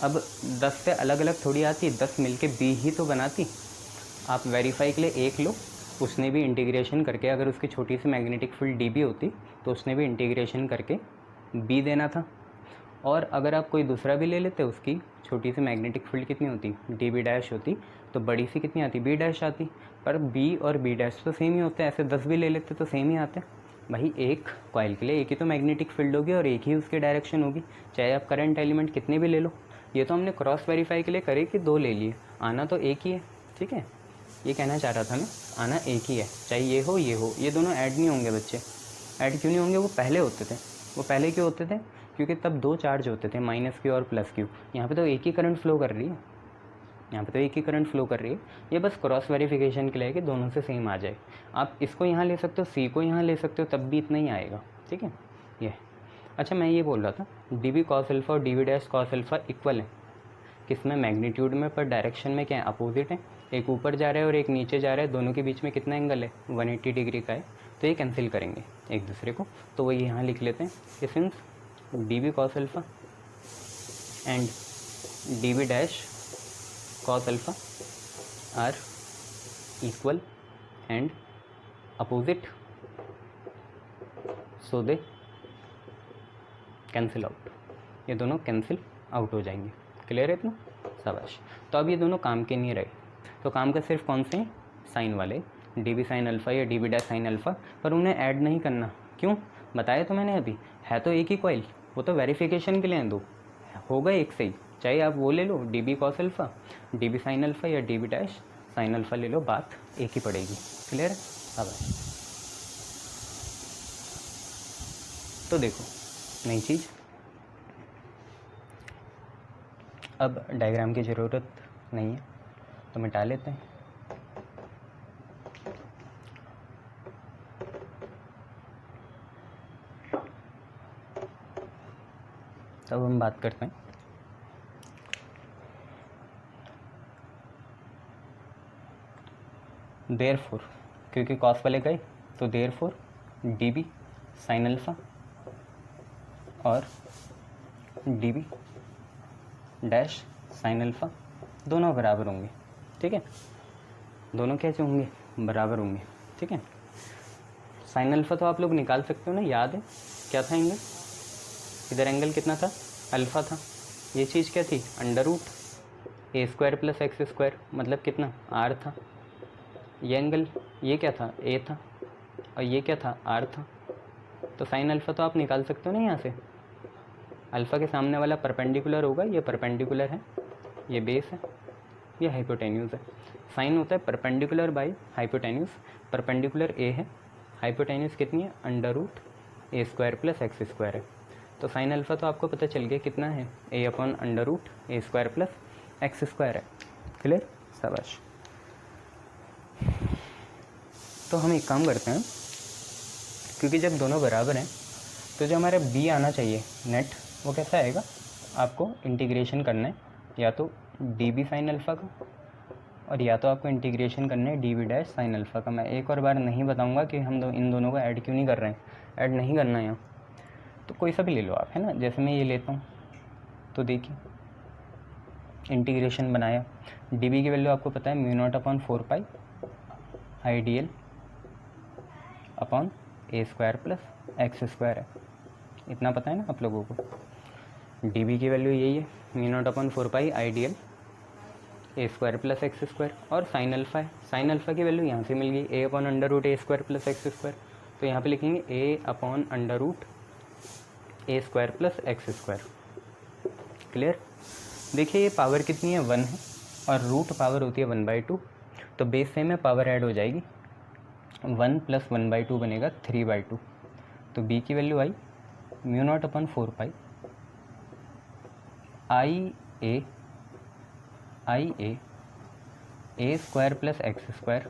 अब 10 से अलग अलग थोड़ी आती, 10 मिलके b ही तो बनाती। आप वेरीफाई के लिए एक लो, उसने भी इंटीग्रेशन करके, अगर उसकी छोटी सी मैग्नेटिक फील्ड डी बी होती तो उसने भी इंटीग्रेशन करके b देना था। और अगर आप कोई दूसरा भी ले लेते, उसकी छोटी सी मैग्नेटिक फील्ड कितनी होती, डी बी डैश होती, तो बड़ी सी कितनी आती, बी डैश आती। पर b और b डैश तो सेम ही होते हैं, ऐसे 10 भी ले लेते तो सेम ही आते हैं। भाई एक कॉइल के लिए एक ही तो मैग्नेटिक फील्ड होगी और एक ही उसकी डायरेक्शन होगी, चाहे आप करंट एलिमेंट कितने भी ले लो। ये तो हमने क्रॉस वेरीफाई के लिए करे कि 2 ले लिए, आना तो एक ही है। ठीक है, ये कहना चाह रहा था मैं, आना एक ही है, चाहे ये हो ये दोनों ऐड नहीं होंगे बच्चे। ऐड क्यों नहीं होंगे, वो पहले होते थे। वो पहले क्यों होते थे, क्योंकि तब 2 चार्ज होते थे, -q और +q। यहाँ पे तो एक ही करंट फ्लो कर रही है, यहाँ पे तो एक ही करंट फ्लो कर रही है। ये बस क्रॉस वेरिफिकेशन के लिए कि दोनों से सेम आ जाए। आप इसको यहाँ ले सकते हो, सी को यहाँ ले सकते हो, तब भी इतना ही आएगा। ठीक है, ये अच्छा मैं ये बोल रहा था डी बी कॉस अल्फ़ा और d B dash cos alpha equal है, किस में, मैग्नीट्यूड में, पर डायरेक्शन में क्या है, अपोजिट है। एक ऊपर जा रहा है और एक नीचे जा रहा है, दोनों के बीच में कितना एंगल है, 180 डिग्री का है। तो ये कैंसिल करेंगे एक दूसरे को, तो वही यहाँ लिख लेते हैं कि since d B cos alpha and d B dash cos alpha are equal and opposite, so they cancel out. ये दोनों कैंसिल आउट हो जाएंगे। क्लियर है इतना? शाबाश। तो अब ये दोनों काम के नहीं रहे, तो काम का सिर्फ कौन से हैं, साइन वाले, डी बी साइन अल्फ़ा या d B dash sine alpha, पर उन्हें ऐड नहीं करना। क्यों बताया तो मैंने अभी, है तो एक ही कॉइल, वो तो वेरिफिकेशन के लिए हैं दो, होगा एक से ही, चाहे आप वो ले लो d B cos alpha, d B sine alpha या d B dash sine alpha ले लो, बात एक ही पड़ेगी। क्लियर है? शाबाश। तो देखो नई चीज़, अब डायग्राम की ज़रूरत नहीं है तो मिटा लेते हैं। तब हम बात करते हैं देयरफॉर, क्योंकि कॉस वाले गए तो therefore d B sine alpha और d B dash sine alpha दोनों बराबर होंगे। ठीक है, दोनों कैसे होंगे, बराबर होंगे। ठीक है, साइन अल्फ़ा तो आप लोग निकाल सकते हो ना, याद है क्या था एंगल, इधर एंगल कितना था, अल्फ़ा था। ये चीज़ क्या थी, under root a square plus x square, मतलब कितना, आर था। ये एंगल, ये क्या था, ए था, और ये क्या था, आर था। तो साइन अल्फ़ा तो आप निकाल सकते हो ना यहाँ से, अल्फ़ा के सामने वाला परपेंडिकुलर होगा, ये परपेंडिकुलर है, ये बेस है, ये हाइपोटेन्यूज है। साइन होता है perpendicular by hypotenuse, perpendicular A है, हाइपोटेन्यूज कितनी है, under root a square plus x square है। तो साइन अल्फ़ा तो आपको पता चल गया कितना है, ए upon under root a square plus x square है। क्लियर? शाबाश। तो हम एक काम करते हैं, क्योंकि जब दोनों बराबर हैं तो जो हमारा बी आना चाहिए नेट, वो कैसा आएगा, आपको इंटीग्रेशन करना है या तो डी बी साइन अल्फ़ा का, और या तो आपको इंटीग्रेशन करना है d B dash sine alpha का। मैं एक और बार नहीं बताऊंगा कि हम इन दोनों को ऐड क्यों नहीं कर रहे हैं, ऐड नहीं करना है यहाँ, तो कोई सा भी ले लो आप, है ना। जैसे मैं ये लेता हूँ तो देखिए इंटीग्रेशन बनाया, डी बी की वैल्यू आपको पता है mu not upon 4 pi I d L upon A square plus x square है, इतना पता है ना आप लोगों को। डी बी की वैल्यू यही है, mu not upon 4 pi I d l a square plus x square, और साइन अल्फ़ा है, साइन अल्फ़ा की वैल्यू यहाँ से मिल गई, a upon under root a square plus x square, तो यहाँ पे लिखेंगे a upon under root a square plus x square. Clear? देखिए ये पावर कितनी है, 1 है, और रूट पावर होती है 1/2, तो बेस सेम है, पावर ऐड हो जाएगी, 1 + 1/2 बनेगा 3/2। तो बी की वैल्यू आई म्यू नॉट अपॉन 4 पाई आई ए स्क्वायर प्लस एक्स स्क्वायर,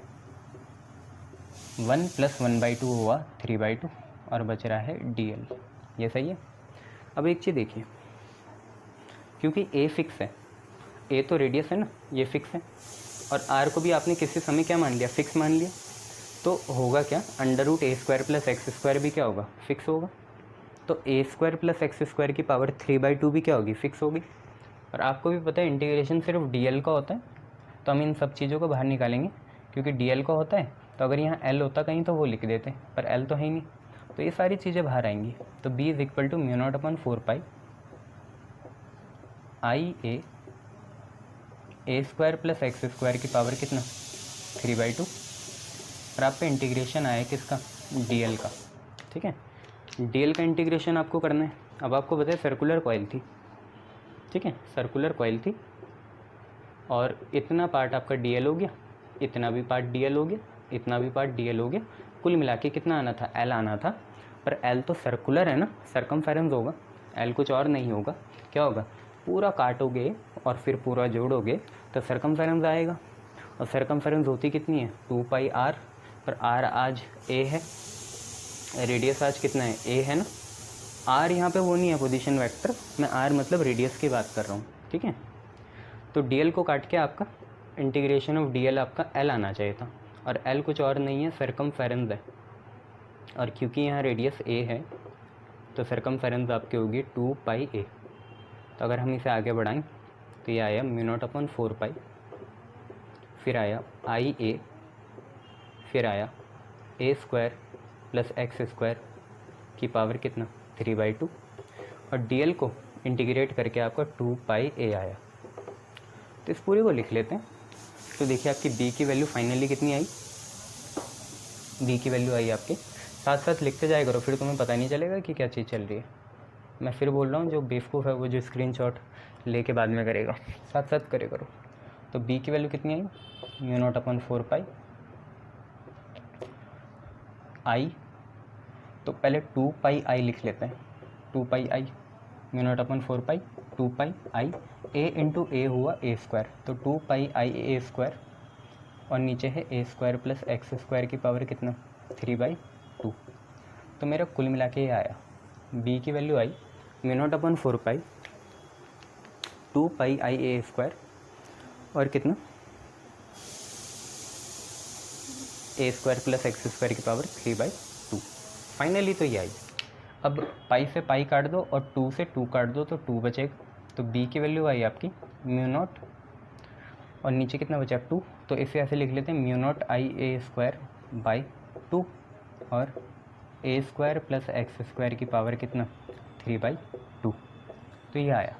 1 + 1/2 हुआ 3/2, और बच रहा है dl। ये सही है। अब एक चीज़ देखिए, क्योंकि a फिक्स है, a तो रेडियस है ना, ये फिक्स है, और r को भी आपने किसी समय क्या मान लिया, फिक्स मान लिया, तो होगा क्या, under root a square plus x square भी क्या होगा, फिक्स होगा। तो ए स्क्वायर प्लस एक्स स्क्वायर की पावर 3/2 भी क्या होगी, फिक्स होगी। और आपको भी पता है इंटीग्रेशन सिर्फ dl का होता है, तो हम इन सब चीज़ों को बाहर निकालेंगे, क्योंकि dl का होता है, तो अगर यहाँ l होता कहीं तो वो लिख देते, पर l तो है ही नहीं, तो ये सारी चीज़ें बाहर आएंगी। तो b = mu naught upon 4 pi आई ए स्क्वायर प्लस एक्स स्क्वायर की पावर कितना, 3/2, और आप पे इंटीग्रेशन आया किसका, dl का। ठीक है, dl का इंटीग्रेशन आपको करना है। अब आपको पता है सर्कुलर कॉइल थी, ठीक है, सर्कुलर कॉइल थी, और इतना पार्ट आपका dl हो गया, इतना भी पार्ट dl हो गया, इतना भी पार्ट dl हो गया, कुल मिला के कितना आना था, l आना था। पर l तो सर्कुलर है ना, सरकमफेरेंस होगा, l कुछ और नहीं होगा, क्या होगा, पूरा काटोगे और फिर पूरा जोड़ोगे तो सरकमफेरेंस आएगा, और सरकमफेरेंस होती कितनी है, 2 पाई r, पर r आज a है, रेडियस आज कितना है, a है ना। r यहाँ पे वो नहीं है पोजीशन वेक्टर, मैं r मतलब रेडियस की बात कर रहा हूँ। ठीक है, तो डी को काट के आपका इंटीग्रेशन ऑफ डी आपका एल आना चाहिए था, और एल कुछ और नहीं है, सरकमफेरेंस है। और क्योंकि यहाँ रेडियस ए है तो सरकमफेरेंस आपकी होगी 2 पाई ए। तो अगर हम इसे आगे बढ़ाएं तो ये आया μ0/4 फिर आया आई ए, फिर आया a² + x² की पावर कितना 3/2, और dl को इंटीग्रेट करके आपका 2 पाई a आया। तो इस पूरे को लिख लेते हैं। तो देखिए आपकी b की वैल्यू फाइनली कितनी आई, b की वैल्यू आई आपकी, साथ साथ लिखते जाया करो, फिर तुम्हें पता नहीं चलेगा कि क्या चीज़ चल रही है। मैं फिर बोल रहा हूँ, जो बेवकूफ़ है वो जो स्क्रीनशॉट लेके बाद में करेगा, साथ साथ करे करो। तो b की वैल्यू कितनी आई μ0/4 आई, तो पहले 2 पाई आई लिख लेते हैं। 2 पाई आई μ0/4 2 पाई आई, a इंटू ए हुआ a², तो 2 पाई आई a², और नीचे है a² + x² की पावर कितना 3/2। तो मेरा कुल मिला के ये आया, b की वैल्यू आई μ0/4 2 पाई आई a² और कितना a² + x² की पावर 3/2। फाइनली तो ये आई। अब पाई से पाई काट दो और 2 से 2 काट दो तो 2 बचेगा। तो b की वैल्यू आई आपकी μ0, और नीचे कितना बचा 2, तो इसे ऐसे लिख लेते हैं μ0 आई a²/2 और a² + x² की पावर कितना 3/2। तो ये आया,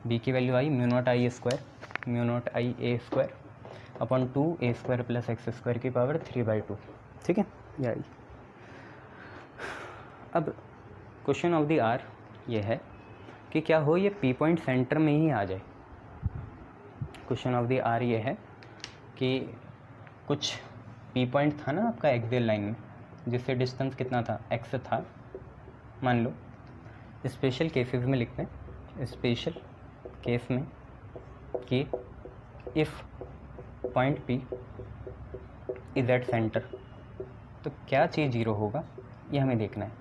b की वैल्यू आई μ0 आई a² अपन 2 a² + x² की पावर 3/2। ठीक है, ये आई। अब क्वेश्चन ऑफ द आर ये है कि क्या हो ये पी पॉइंट सेंटर में ही आ जाए। क्वेश्चन ऑफ द आर ये है कि कुछ पी पॉइंट था ना आपका एक्सियल लाइन में, जिससे डिस्टेंस कितना था x था। मान लो स्पेशल केसेस में लिखते हैं, स्पेशल केस में कि if point P is at centre, तो क्या चीज़ 0 होगा ये हमें देखना है।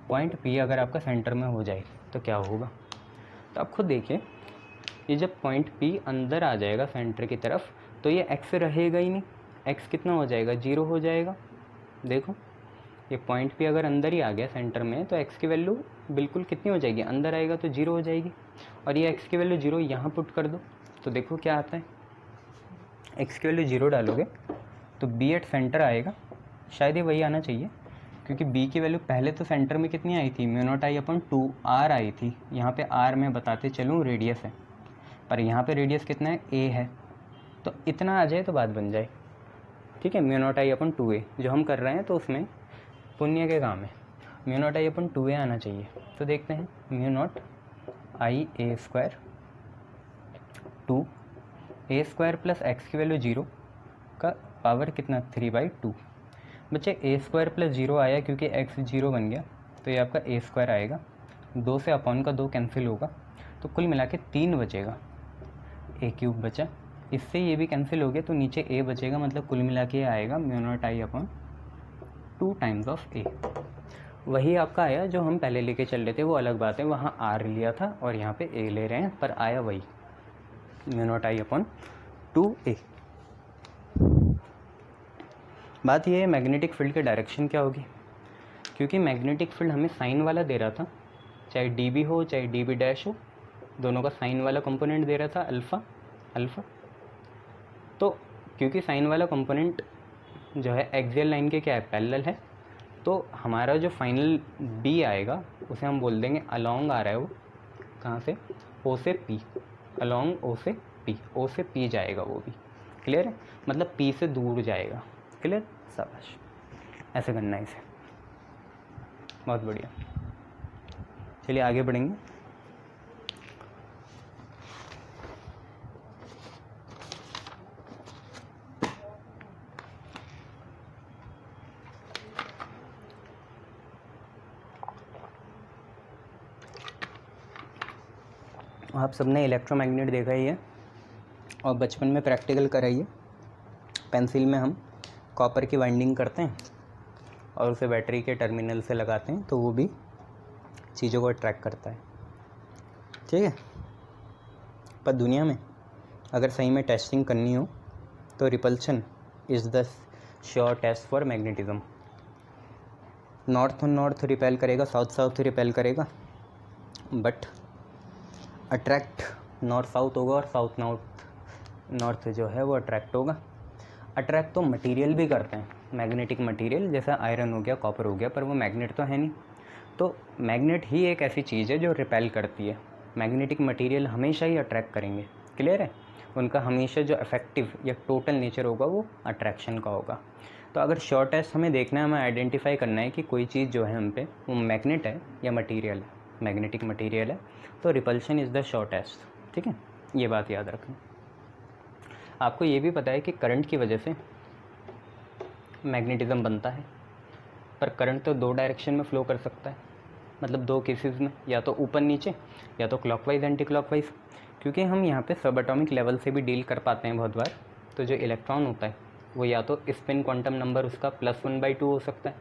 पॉइंट P अगर आपका सेंटर में हो जाए तो क्या होगा, तो आप खुद देखिए, ये जब पॉइंट P अंदर आ जाएगा सेंटर की तरफ तो ये x रहेगा ही नहीं, x कितना हो जाएगा 0 हो जाएगा। देखो ये पॉइंट P अगर अंदर ही आ गया सेंटर में तो x की वैल्यू बिल्कुल कितनी हो जाएगी, अंदर आएगा तो 0 हो जाएगी। और ये x की वैल्यू 0 यहाँ पुट कर दो तो देखो क्या आता है, x की वैल्यू 0 डालोगे तो b एट सेंटर आएगा, शायद ये वही आना चाहिए, क्योंकि b की वैल्यू पहले तो सेंटर में कितनी आई थी μ0 आई/2 r आई थी। यहाँ पे r मैं बताते चलूँ रेडियस है, पर यहाँ पे रेडियस कितना है a है, तो इतना आ जाए तो बात बन जाए। ठीक है, μ0 आई/2a जो हम कर रहे हैं तो उसमें पुण्य के काम है, μ0 आई/2a आना चाहिए। तो देखते हैं μ0 आई a² 2 a² + x की वैल्यू 0 का पावर कितना 3/2। बच्चे a² + 0 आया क्योंकि x 0 बन गया, तो ये आपका a² आएगा, 2 से अपॉन का 2 कैंसिल होगा, तो कुल मिला के 3 बचेगा, a³ बचा, इससे ये भी कैंसिल हो गया तो नीचे a बचेगा, मतलब कुल मिला के आएगा μ0 आई/2 टाइम्स ऑफ a। वही आपका आया जो हम पहले लेके चल रहे थे, वो अलग बात है, वहाँ r लिया था और यहाँ पे a ले रहे हैं, पर आया वही μ0 आई/2a। बात ये है मैग्नेटिक फील्ड की डायरेक्शन क्या होगी, क्योंकि मैग्नेटिक फील्ड हमें साइन वाला दे रहा था, चाहे dB हो चाहे dB' हो, दोनों का साइन वाला कंपोनेंट दे रहा था अल्फ़ा। तो क्योंकि साइन वाला कंपोनेंट जो है एक्सियल लाइन के क्या है पैरेलल है, तो हमारा जो फाइनल B आएगा उसे हम बोल देंगे अलोंग आ रहा है, वो कहाँ से O से P, अलोंग O से P, O से P जाएगा वो भी, क्लियर है, मतलब P से दूर जाएगा, क्लियर, शाबाश, ऐसे करना है इसे, बहुत बढ़िया। चलिए आगे बढ़ेंगे। आप सबने इलेक्ट्रोमैग्नेट देखा ही है और बचपन में प्रैक्टिकल कराई है। पेंसिल में हम कॉपर की वाइंडिंग करते हैं और उसे बैटरी के टर्मिनल से लगाते हैं, तो वो भी चीज़ों को अट्रैक्ट करता है। ठीक है, पर दुनिया में अगर सही में टेस्टिंग करनी हो तो repulsion is the sure test for magnetism. North north repel करेगा, साउथ साउथ रिपेल करेगा, बट अट्रैक्ट नॉर्थ साउथ होगा और साउथ नॉर्थ जो है वो अट्रैक्ट होगा। अट्रैक्ट तो मटेरियल भी करते हैं, मैग्नेटिक मटेरियल जैसा आयरन हो गया, कॉपर हो गया, पर वो मैग्नेट तो है नहीं। तो मैग्नेट ही एक ऐसी चीज़ है जो रिपेल करती है। मैग्नेटिक मटेरियल हमेशा ही अट्रैक्ट करेंगे, क्लियर है। उनका हमेशा जो इफेक्टिव या टोटल नेचर होगा वो अट्रैक्शन का होगा। तो अगर शॉर्ट टेस्ट हमें देखना है, हमें आइडेंटिफाई करना है कि कोई चीज़ जो है हम पे वो मैग्नेट है या मटेरियल है, मैग्नेटिक मटेरियल है, तो repulsion is the short test, ठीक है। ये बात याद रखें। आपको ये भी पता है कि करंट की वजह से मैग्नेटिज्म बनता है, पर करंट तो 2 डायरेक्शन में फ़्लो कर सकता है, मतलब 2 केसेस में, या तो ऊपर नीचे या तो क्लॉकवाइज एंटी क्लॉकवाइज। क्योंकि हम यहाँ पे सब एटॉमिक लेवल से भी डील कर पाते हैं बहुत बार। तो जो इलेक्ट्रॉन होता है वो या तो स्पिन क्वांटम नंबर उसका +1/2 हो सकता है,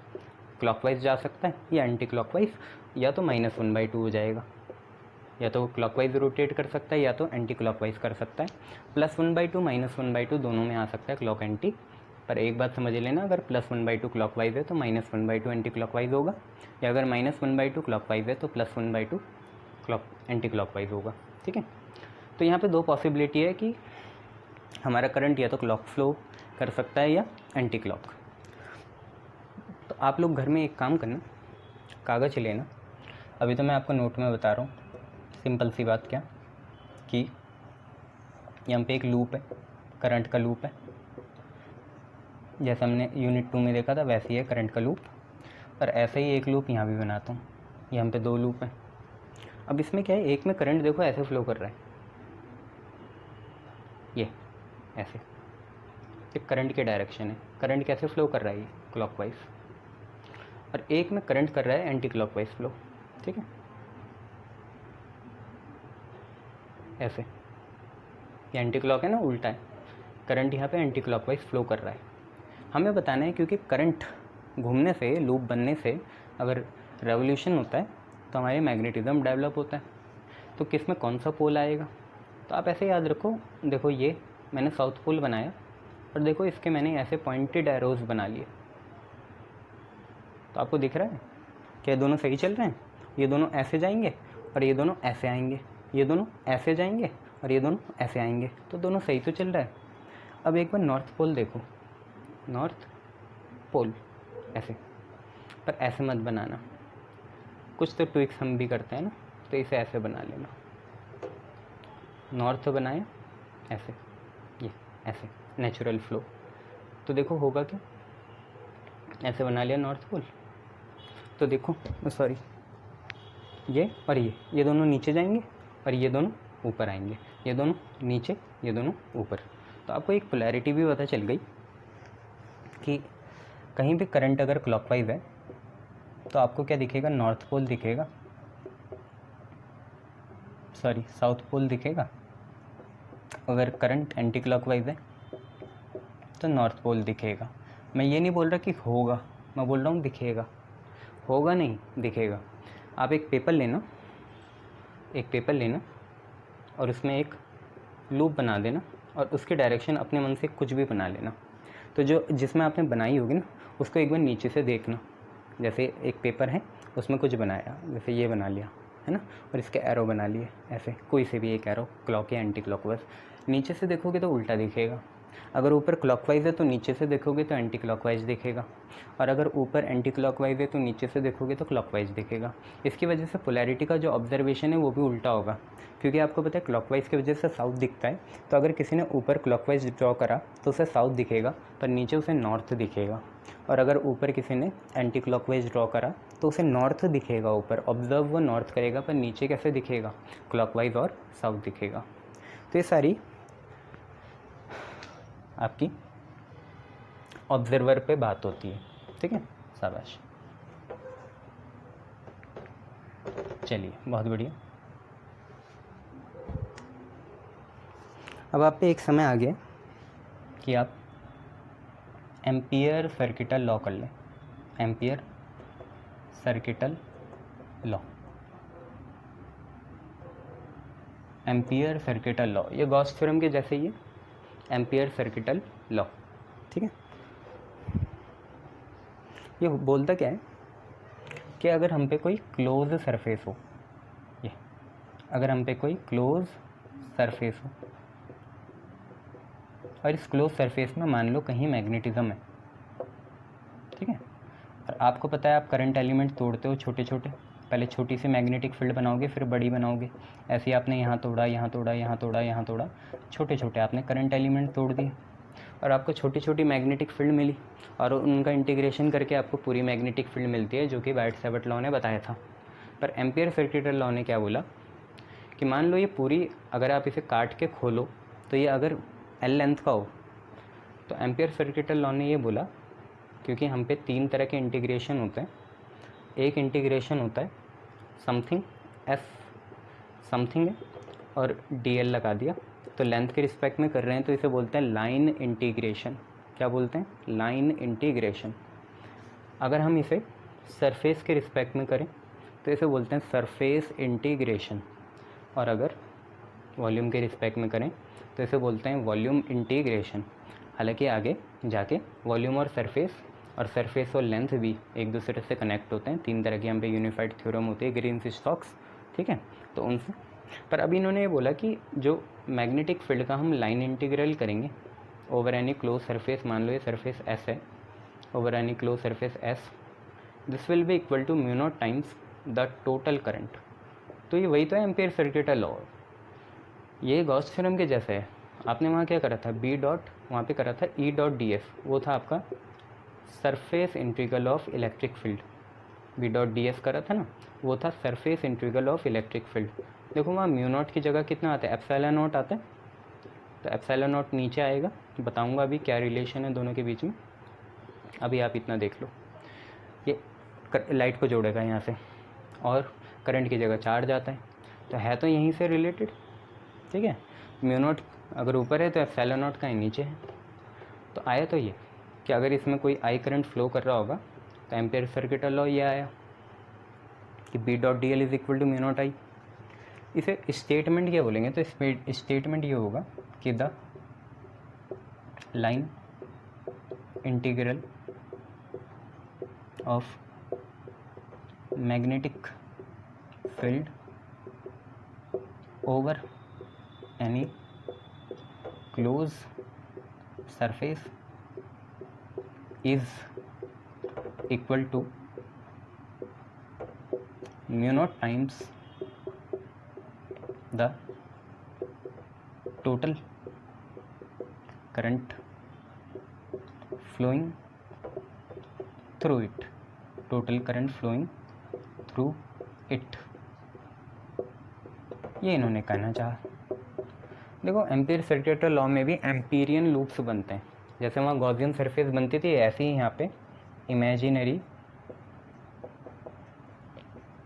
क्लॉकवाइज जा सकता है, या एंटी क्लॉकवाइज, या तो -1/2 हो जाएगा। या तो क्लॉकवाइज रोटेट कर सकता है या तो एंटी क्लॉकवाइज कर सकता है। +1/2 -1/2 दोनों में आ सकता है क्लॉक एंटी। पर एक बात समझ लेना, अगर +1/2 क्लॉकवाइज है तो -1/2 एंटी क्लॉकवाइज होगा, या अगर -1/2 क्लॉकवाइज है तो +1/2 एंटी क्लॉकवाइज होगा, ठीक है। तो यहाँ पे 2 पॉसिबिलिटी है कि हमारा करंट या तो क्लॉक फ्लो कर सकता है या एंटी क्लॉक। तो आप लोग घर में एक काम करना, कागज़ लेना। अभी तो मैं आपको नोट में बता रहा हूँ, सिंपल सी बात क्या कि यहाँ पे एक लूप है, करंट का लूप है, जैसे हमने यूनिट 2 में देखा था वैसे ही है करंट का लूप। और ऐसे ही एक लूप यहाँ भी बनाता हूँ, यहाँ पे 2 लूप हैं। अब इसमें क्या है, एक में करंट देखो ऐसे फ्लो कर रहा है, ये ऐसे, एक करंट की डायरेक्शन है। करंट कैसे फ्लो कर रहा है, ये क्लॉकवाइज। और एक में करंट कर रहा है एंटी क्लॉकवाइज फ्लो, ठीक है, ऐसे। ये एंटी क्लॉक है ना, उल्टा है। करंट यहाँ पे एंटी क्लॉकवाइज फ्लो कर रहा है। हमें बताना है क्योंकि करंट घूमने से, लूप बनने से अगर रेवोल्यूशन होता है तो हमारे मैग्नेटिज्म डेवलप होता है। तो किस में कौन सा पोल आएगा, तो आप ऐसे याद रखो। देखो ये मैंने साउथ पोल बनाया और देखो इसके मैंने ऐसे पॉइंटेड एरोज बना लिए। तो आपको दिख रहा है कि ये दोनों सही चल रहे हैं। ये दोनों ऐसे जाएंगे और ये दोनों ऐसे आएंगे, ये दोनों ऐसे जाएंगे और ये दोनों ऐसे आएंगे, तो दोनों सही तो चल रहा है। अब एक बार नॉर्थ पोल देखो, नॉर्थ पोल ऐसे, पर ऐसे मत बनाना, कुछ तो ट्विक्स हम भी करते हैं ना, तो इसे ऐसे बना लेना। नॉर्थ बनाया ऐसे, ये ऐसे नेचुरल फ्लो। तो देखो होगा क्या, ऐसे बना लिया नॉर्थ पोल, तो देखो सॉरी, ये और ये दोनों नीचे जाएंगे और ये दोनों ऊपर आएंगे, ये दोनों नीचे, ये दोनों ऊपर। तो आपको एक पोलैरिटी भी पता चल गई कि कहीं भी करंट अगर क्लॉकवाइज है तो आपको क्या दिखेगा, नॉर्थ पोल दिखेगा, सॉरी साउथ पोल दिखेगा। अगर करंट एंटी क्लॉकवाइज है तो नॉर्थ पोल दिखेगा। मैं ये नहीं बोल रहा कि होगा, मैं बोल रहा हूँ दिखेगा। होगा नहीं, दिखेगा। आप एक पेपर लेना और उसमें एक लूप बना देना और उसकी डायरेक्शन अपने मन से कुछ भी बना लेना। तो जो जिसमें आपने बनाई होगी ना उसको एक बार नीचे से देखना। जैसे एक पेपर है उसमें कुछ बनाया, जैसे ये बना लिया है ना, और इसके एरो बना लिए ऐसे, कोई से भी एक एरो, क्लॉक या एंटी क्लॉकवाइज। नीचे से देखोगे तो उल्टा दिखेगा। अगर ऊपर क्लॉकवाइज है तो नीचे से देखोगे तो एंटी क्लॉकवाइज दिखेगा, और अगर ऊपर एंटी क्लॉकवाइज है तो नीचे से देखोगे तो क्लॉकवाइज दिखेगा। इसकी वजह से पोलैरिटी का जो ऑब्जर्वेशन है वो भी उल्टा होगा, क्योंकि आपको पता है क्लॉकवाइज की वजह से साउथ दिखता है। तो अगर किसी ने ऊपर क्लॉकवाइज ड्रॉ करा तो उसे साउथ दिखेगा, पर नीचे उसे नॉर्थ दिखेगा। और अगर ऊपर किसी ने एंटी क्लॉकवाइज ड्रॉ करा तो उसे नॉर्थ दिखेगा, ऊपर ऑब्जर्व वो नॉर्थ करेगा, पर नीचे कैसे दिखेगा, क्लॉकवाइज और साउथ दिखेगा। तो ये सारी आपकी ऑब्जर्वर पे बात होती है, ठीक है, शाबाश। चलिए बहुत बढ़िया। अब आप पे एक समय आ गया कि आप एम्पियर सर्किटल लॉ कर लें। Ampere circuital law, ampere circuital law, ये गॉस थ्योरम के जैसे ही है, एम्पियर सर्किटल लॉ। ठीक है, ये बोलता क्या है कि अगर हम पे कोई क्लोज सरफेस हो, ये अगर हम पे कोई क्लोज सरफेस हो और इस क्लोज सरफेस में मान लो कहीं मैग्नेटिज्म है, ठीक है, और आपको पता है आप करंट एलिमेंट तोड़ते हो छोटे छोटे, पहले छोटी सी मैग्नेटिक फील्ड बनाओगे फिर बड़ी बनाओगे, ऐसे ही आपने यहाँ तोड़ा यहाँ तोड़ा यहाँ तोड़ा यहाँ तोड़ा, छोटे छोटे आपने करंट एलिमेंट तोड़ दिए और आपको छोटी छोटी मैग्नेटिक फील्ड मिली और उनका इंटीग्रेशन करके आपको पूरी मैग्नेटिक फील्ड मिलती है, जो कि बायट-सैवर्ट लॉ ने बताया था। पर एम्पियर सर्किटल लॉ ने क्या बोला कि मान लो ये पूरी, अगर आप इसे काट के खोलो तो ये अगर एल लेंथ का हो, तो एम्पियर सर्किटल लॉ ने ये बोला, क्योंकि हम पे 3 तरह के इंटीग्रेशन होते हैं, एक इंटीग्रेशन होता है समथिंग एफ समथिंग है और डी एल लगा दिया, तो लेंथ के रिस्पेक्ट में कर रहे हैं तो इसे बोलते हैं लाइन इंटीग्रेशन। क्या बोलते हैं? Line integration. अगर हम इसे सरफेस के रिस्पेक्ट में करें तो इसे बोलते हैं सरफेस इंटीग्रेशन, और अगर वॉल्यूम के रिस्पेक्ट में करें तो इसे बोलते हैं वॉल्यूम इंटीग्रेशन। हालांकि आगे जाके वॉल्यूम और सरफेस और लेंथ भी एक दूसरे से कनेक्ट होते हैं, 3 तरह की हम पे यूनिफाइड थ्योरम होती है, ग्रीन-स्टोक्स, ठीक है, तो उनसे। पर अभी इन्होंने ये बोला कि जो मैग्नेटिक फील्ड का हम लाइन इंटीग्रल करेंगे ओवर एनी क्लोज सरफेस, मान लो ये सरफेस एस है, over any close surface s, this will be equal to mu naught times the total current. तो ये वही तो है एम्पियर सर्किटल लॉ, ये गॉस थ्योरम के जैसे है। आपने वहाँ क्या करा था, बी डॉट, वहाँ पे करा था ई डॉट डी एस, वो था आपका surface integral of electric field. B dot d s करा था ना, वो था surface integral of electric field. देखो वहाँ म्यू नॉट की जगह कितना आता है, एप्सिलॉन नॉट आता है, तो एप्सिलॉन नॉट नीचे आएगा, बताऊँगा अभी क्या रिलेशन है दोनों के बीच में। अभी आप इतना देख लो, ये लाइट को जोड़ेगा यहाँ से और करंट की जगह चार्ज आता है तो यहीं से रिलेटेड, ठीक है। म्यू नॉट अगर ऊपर है तो एप्सिलॉन नॉट कहीं नीचे है, तो आया तो ये कि अगर इसमें कोई आई करंट फ्लो कर रहा होगा तो एम्पियर सर्किटल लॉ ये आया कि B dot d l is equal to mu not I. इसे स्टेटमेंट क्या बोलेंगे, तो स्टेटमेंट ये होगा कि the line integral of magnetic field over any close surface is equal to mu naught times the total current flowing through it, total current flowing through it, ये इन्होंने कहना चाहा। देखो एम्पियर सर्किटल लॉ में भी एम्पीरियन लूप्स बनते हैं, जैसे वहाँ गॉसियन सरफेस बनती थी, ऐसे ही यहाँ पे इमेजिनरी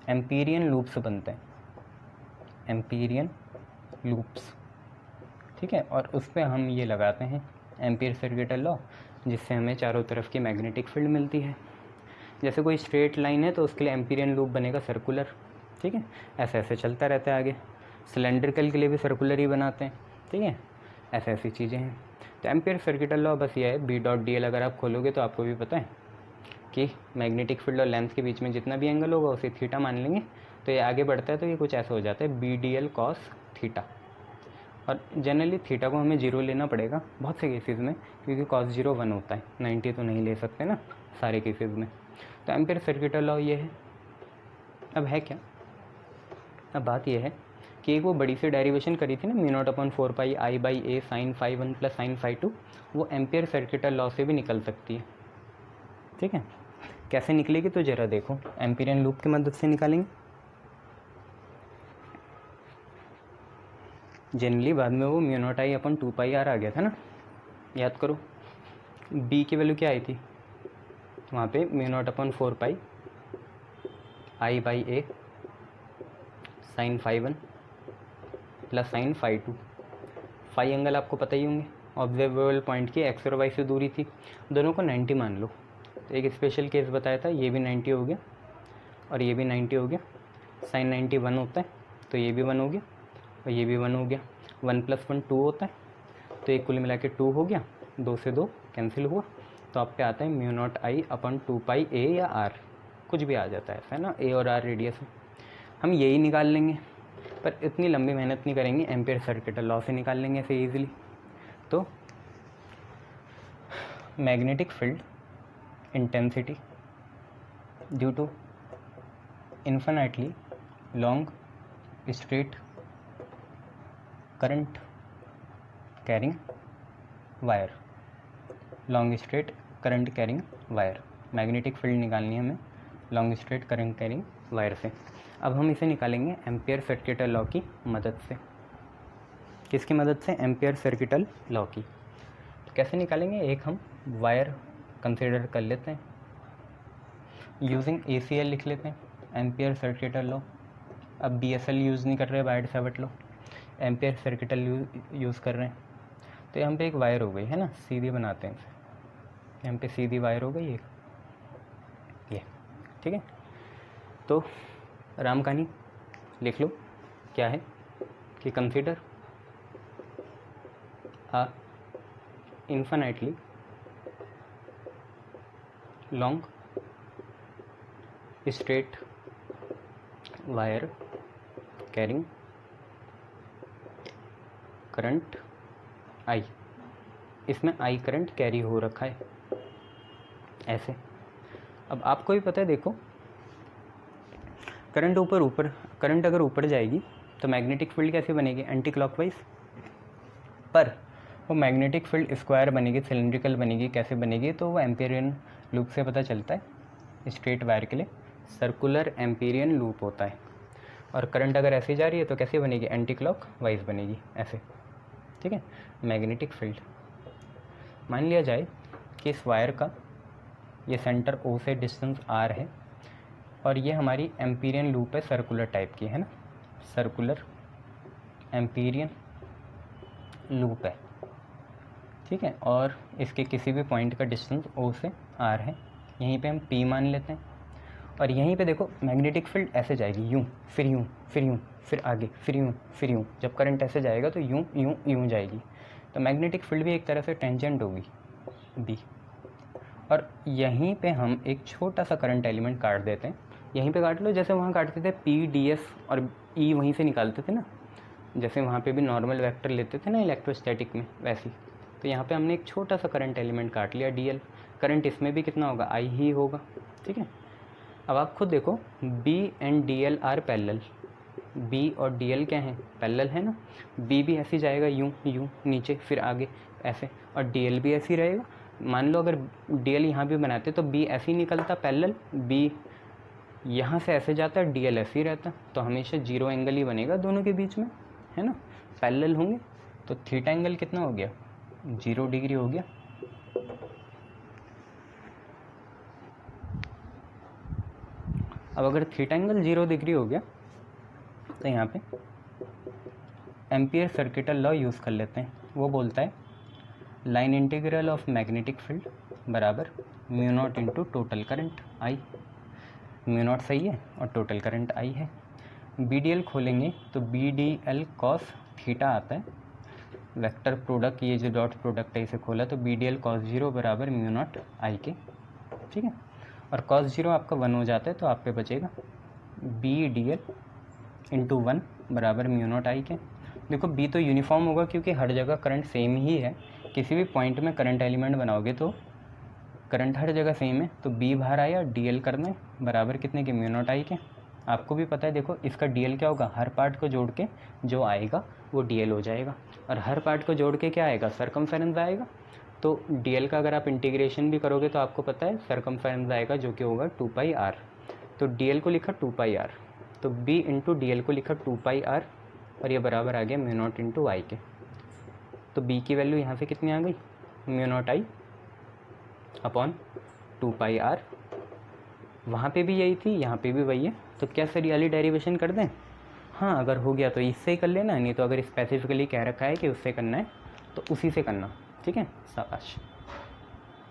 एम्पीरियन लूप्स बनते हैं, एम्पीरियन लूप्स, ठीक है। और उस पर हम ये लगाते हैं एम्पियर सर्किटल लॉ, जिससे हमें चारों तरफ की मैग्नेटिक फील्ड मिलती है। जैसे कोई स्ट्रेट लाइन है तो उसके लिए एम्पीरियन लूप बनेगा सर्कुलर, ठीक है, ऐसे ऐसे चलता रहता है आगे। सिलेंड्रिकल के लिए भी सर्कुलर ही बनाते हैं, ठीक है, ऐसे ऐसी चीज़ें हैं। तो एम्पियर सर्किटल लॉ बस ये है, बी डॉट डी एल अगर आप खोलोगे तो आपको भी पता है कि मैग्नेटिक फील्ड और लेंथ के बीच में जितना भी एंगल होगा उसे थीटा मान लेंगे, तो ये आगे बढ़ता है तो ये कुछ ऐसा हो जाता है b d l cos theta. और जनरली थीटा को हमें 0 लेना पड़ेगा बहुत से केसेस में, क्योंकि कॉस 0 1 होता है, 90 तो नहीं ले सकते ना सारे केसेस में। तो एम्पियर सर्किटल लॉ ये है। अब है क्या, अब बात ये है कि एक वो बड़ी सी डेरिवेशन करी थी ना, mu not upon 4 pi I by a sine phi 1 plus sine phi 2, वो एम्पियर सर्किटल लॉ से भी निकल सकती है, ठीक है। कैसे निकलेगी तो ज़रा देखो, एम्पिरियन लूप की मदद से निकालेंगे। जनरली बाद में वो mu not I upon 2 pi r आ गया था ना, याद करो। बी की वैल्यू क्या आई थी वहाँ पे, mu not upon 4 pi I by a sine phi 1 plus sine phi 2। Phi angle आपको पता ही होंगे, ऑब्जर्वेबल पॉइंट की एक्स और वाई से दूरी थी, दोनों को 90 मान लो। तो एक स्पेशल केस बताया था, ये भी 90 हो गया और ये भी 90 हो गया, साइन 90 1 होता है तो ये भी 1 हो गया, और ये भी 1 हो गया, 1 + 1 2 होता है, तो एक कुल मिला के 2 हो गया, 2 से 2 कैंसिल हुआ, तो आप पे आता है μ0I/2π a या r, कुछ भी आ जाता है, है ना, a और r रेडियस है। हम यही निकाल लेंगे, पर इतनी लंबी मेहनत नहीं करेंगे, एम्पियर सर्किटल लॉ से निकाल लेंगे ऐसे ईजिली। तो magnetic field intensity due to infinitely long straight current carrying wire, long straight current carrying wire, magnetic field निकालनी है हमें long straight current carrying wire से। अब हम इसे निकालेंगे एम्पियर सर्किटल लॉ की मदद से। किसकी मदद से? एम्पियर सर्किटल लॉ की। तो कैसे निकालेंगे? एक हम वायर कंसिडर कर लेते हैं, यूजिंग ACL लिख लेते हैं, एम्पियर सर्किटल लॉ। अब BSL यूज़ नहीं कर रहे, बायट-सावर्ट लॉ, एम्पियर सर्किटल यूज़ कर रहे हैं। तो यहाँ पे एक वायर हो गई है ना, सीधी बनाते हैं इसे, यहाँ पे सीधी वायर हो गई एक, ये ठीक है। तो राम कहानी लिख लो, क्या है कि consider a infinitely long straight wire carrying current I, इसमें I करंट कैरी हो रखा है ऐसे। अब आपको भी पता है, देखो करंट अगर ऊपर जाएगी तो मैग्नेटिक फील्ड कैसे बनेगी? Anti clockwise. पर वो मैग्नेटिक फील्ड स्क्वायर बनेगी, सिलिंड्रिकल बनेगी, कैसे बनेगी? तो वो एम्पीरियन लूप से पता चलता है। स्ट्रेट वायर के लिए सर्कुलर एम्पीरियन लूप होता है। और करंट अगर ऐसे जा रही है तो कैसे बनेगी? एंटी क्लॉकवाइज बनेगी ऐसे, ठीक है। मैग्नेटिक फील्ड, मान लिया जाए कि इस वायर का ये सेंटर O से डिस्टेंस R है और ये हमारी एम्पीरियन लूप है, सर्कुलर टाइप की, है ना, सर्कुलर एम्पीरियन लूप है, ठीक है। और इसके किसी भी पॉइंट का डिस्टेंस O से R है, यहीं पे हम P मान लेते हैं। और यहीं पे देखो मैग्नेटिक फील्ड ऐसे जाएगी, यूँ फिर यूँ फिर यूँ फिर आगे फिर यूँ फिर यूँ। जब करंट ऐसे जाएगा तो यूँ यूँ यूँ जाएगी, तो मैग्नेटिक फील्ड भी एक तरह से टेंजेंट होगी B। और यहीं पे हम एक छोटा सा करंट एलिमेंट काट देते हैं, यहीं पे काट लो, जैसे वहाँ काटते थे PDS और E वहीं से निकालते थे ना, जैसे वहाँ पे भी नॉर्मल वेक्टर लेते थे ना इलेक्ट्रोस्टैटिक में, वैसी। तो यहाँ पे हमने एक छोटा सा करंट एलिमेंट काट लिया DL। करंट इसमें भी कितना होगा? I ही होगा, ठीक है। अब आप खुद देखो, B and DL are parallel, B और DL क्या है? पैरेलल है ना। B भी ऐसे जाएगा, यूँ यूँ नीचे फिर आगे ऐसे, और DL भी ऐसे ही रहेगा। मान लो अगर DL यहाँ भी बनाते तो B ऐसे ही निकलता पैरेलल, B यहाँ से ऐसे जाता है, DL ऐसे ही रहता, तो हमेशा 0 एंगल ही बनेगा दोनों के बीच में, है ना, पैरेलल होंगे। तो थीटा एंगल कितना हो गया? 0 डिग्री हो गया। अब अगर थीटा एंगल 0 डिग्री हो गया तो यहाँ पे एम्पियर सर्किटल लॉ यूज़ कर लेते हैं। वो बोलता है line integral of magnetic field बराबर μ0 इंटू टोटल करंट I। μ0 सही है और टोटल करंट I है। BDL खोलेंगे तो BDL cos थीटा आता है, वेक्टर प्रोडक्ट, ये जो डॉट प्रोडक्ट है इसे खोला तो BDL cos 0 बराबर μ0 I के, ठीक है। और cos 0 आपका 1 हो जाता है, तो आप पे बचेगा BDL इंटू 1 बराबर μ0 I के। देखो B तो यूनिफॉर्म होगा क्योंकि हर जगह करंट सेम ही है, किसी भी पॉइंट में करंट एलिमेंट बनाओगे तो करंट हर जगह सेम है, तो B बाहर आया, DL करना है बराबर कितने के? μ0 I के। आपको भी पता है, देखो इसका DL क्या होगा? हर पार्ट को जोड़ के जो आएगा वो DL हो जाएगा, और हर पार्ट को जोड़ के क्या आएगा? सर्कमफेरेंस आएगा। तो DL का अगर आप इंटीग्रेशन भी करोगे तो आपको पता है सर्कमफेरेंस आएगा, जो कि होगा 2πr। तो DL को लिखा 2πr, तो B इंटू DL को लिखा 2πr, और ये बराबर आ गया μ0 इंटू I के। तो B की वैल्यू यहाँ से कितनी आ गई? μ0 I अपॉन 2πr। वहाँ पे भी यही थी, यहाँ पे भी वही है, तो क्या सीरियली डेरिवेशन कर दें? हाँ, अगर हो गया तो इससे ही कर लेना, नहीं तो अगर स्पेसिफिकली कह रखा है कि उससे करना है तो उसी से करना, ठीक है। शाबाश।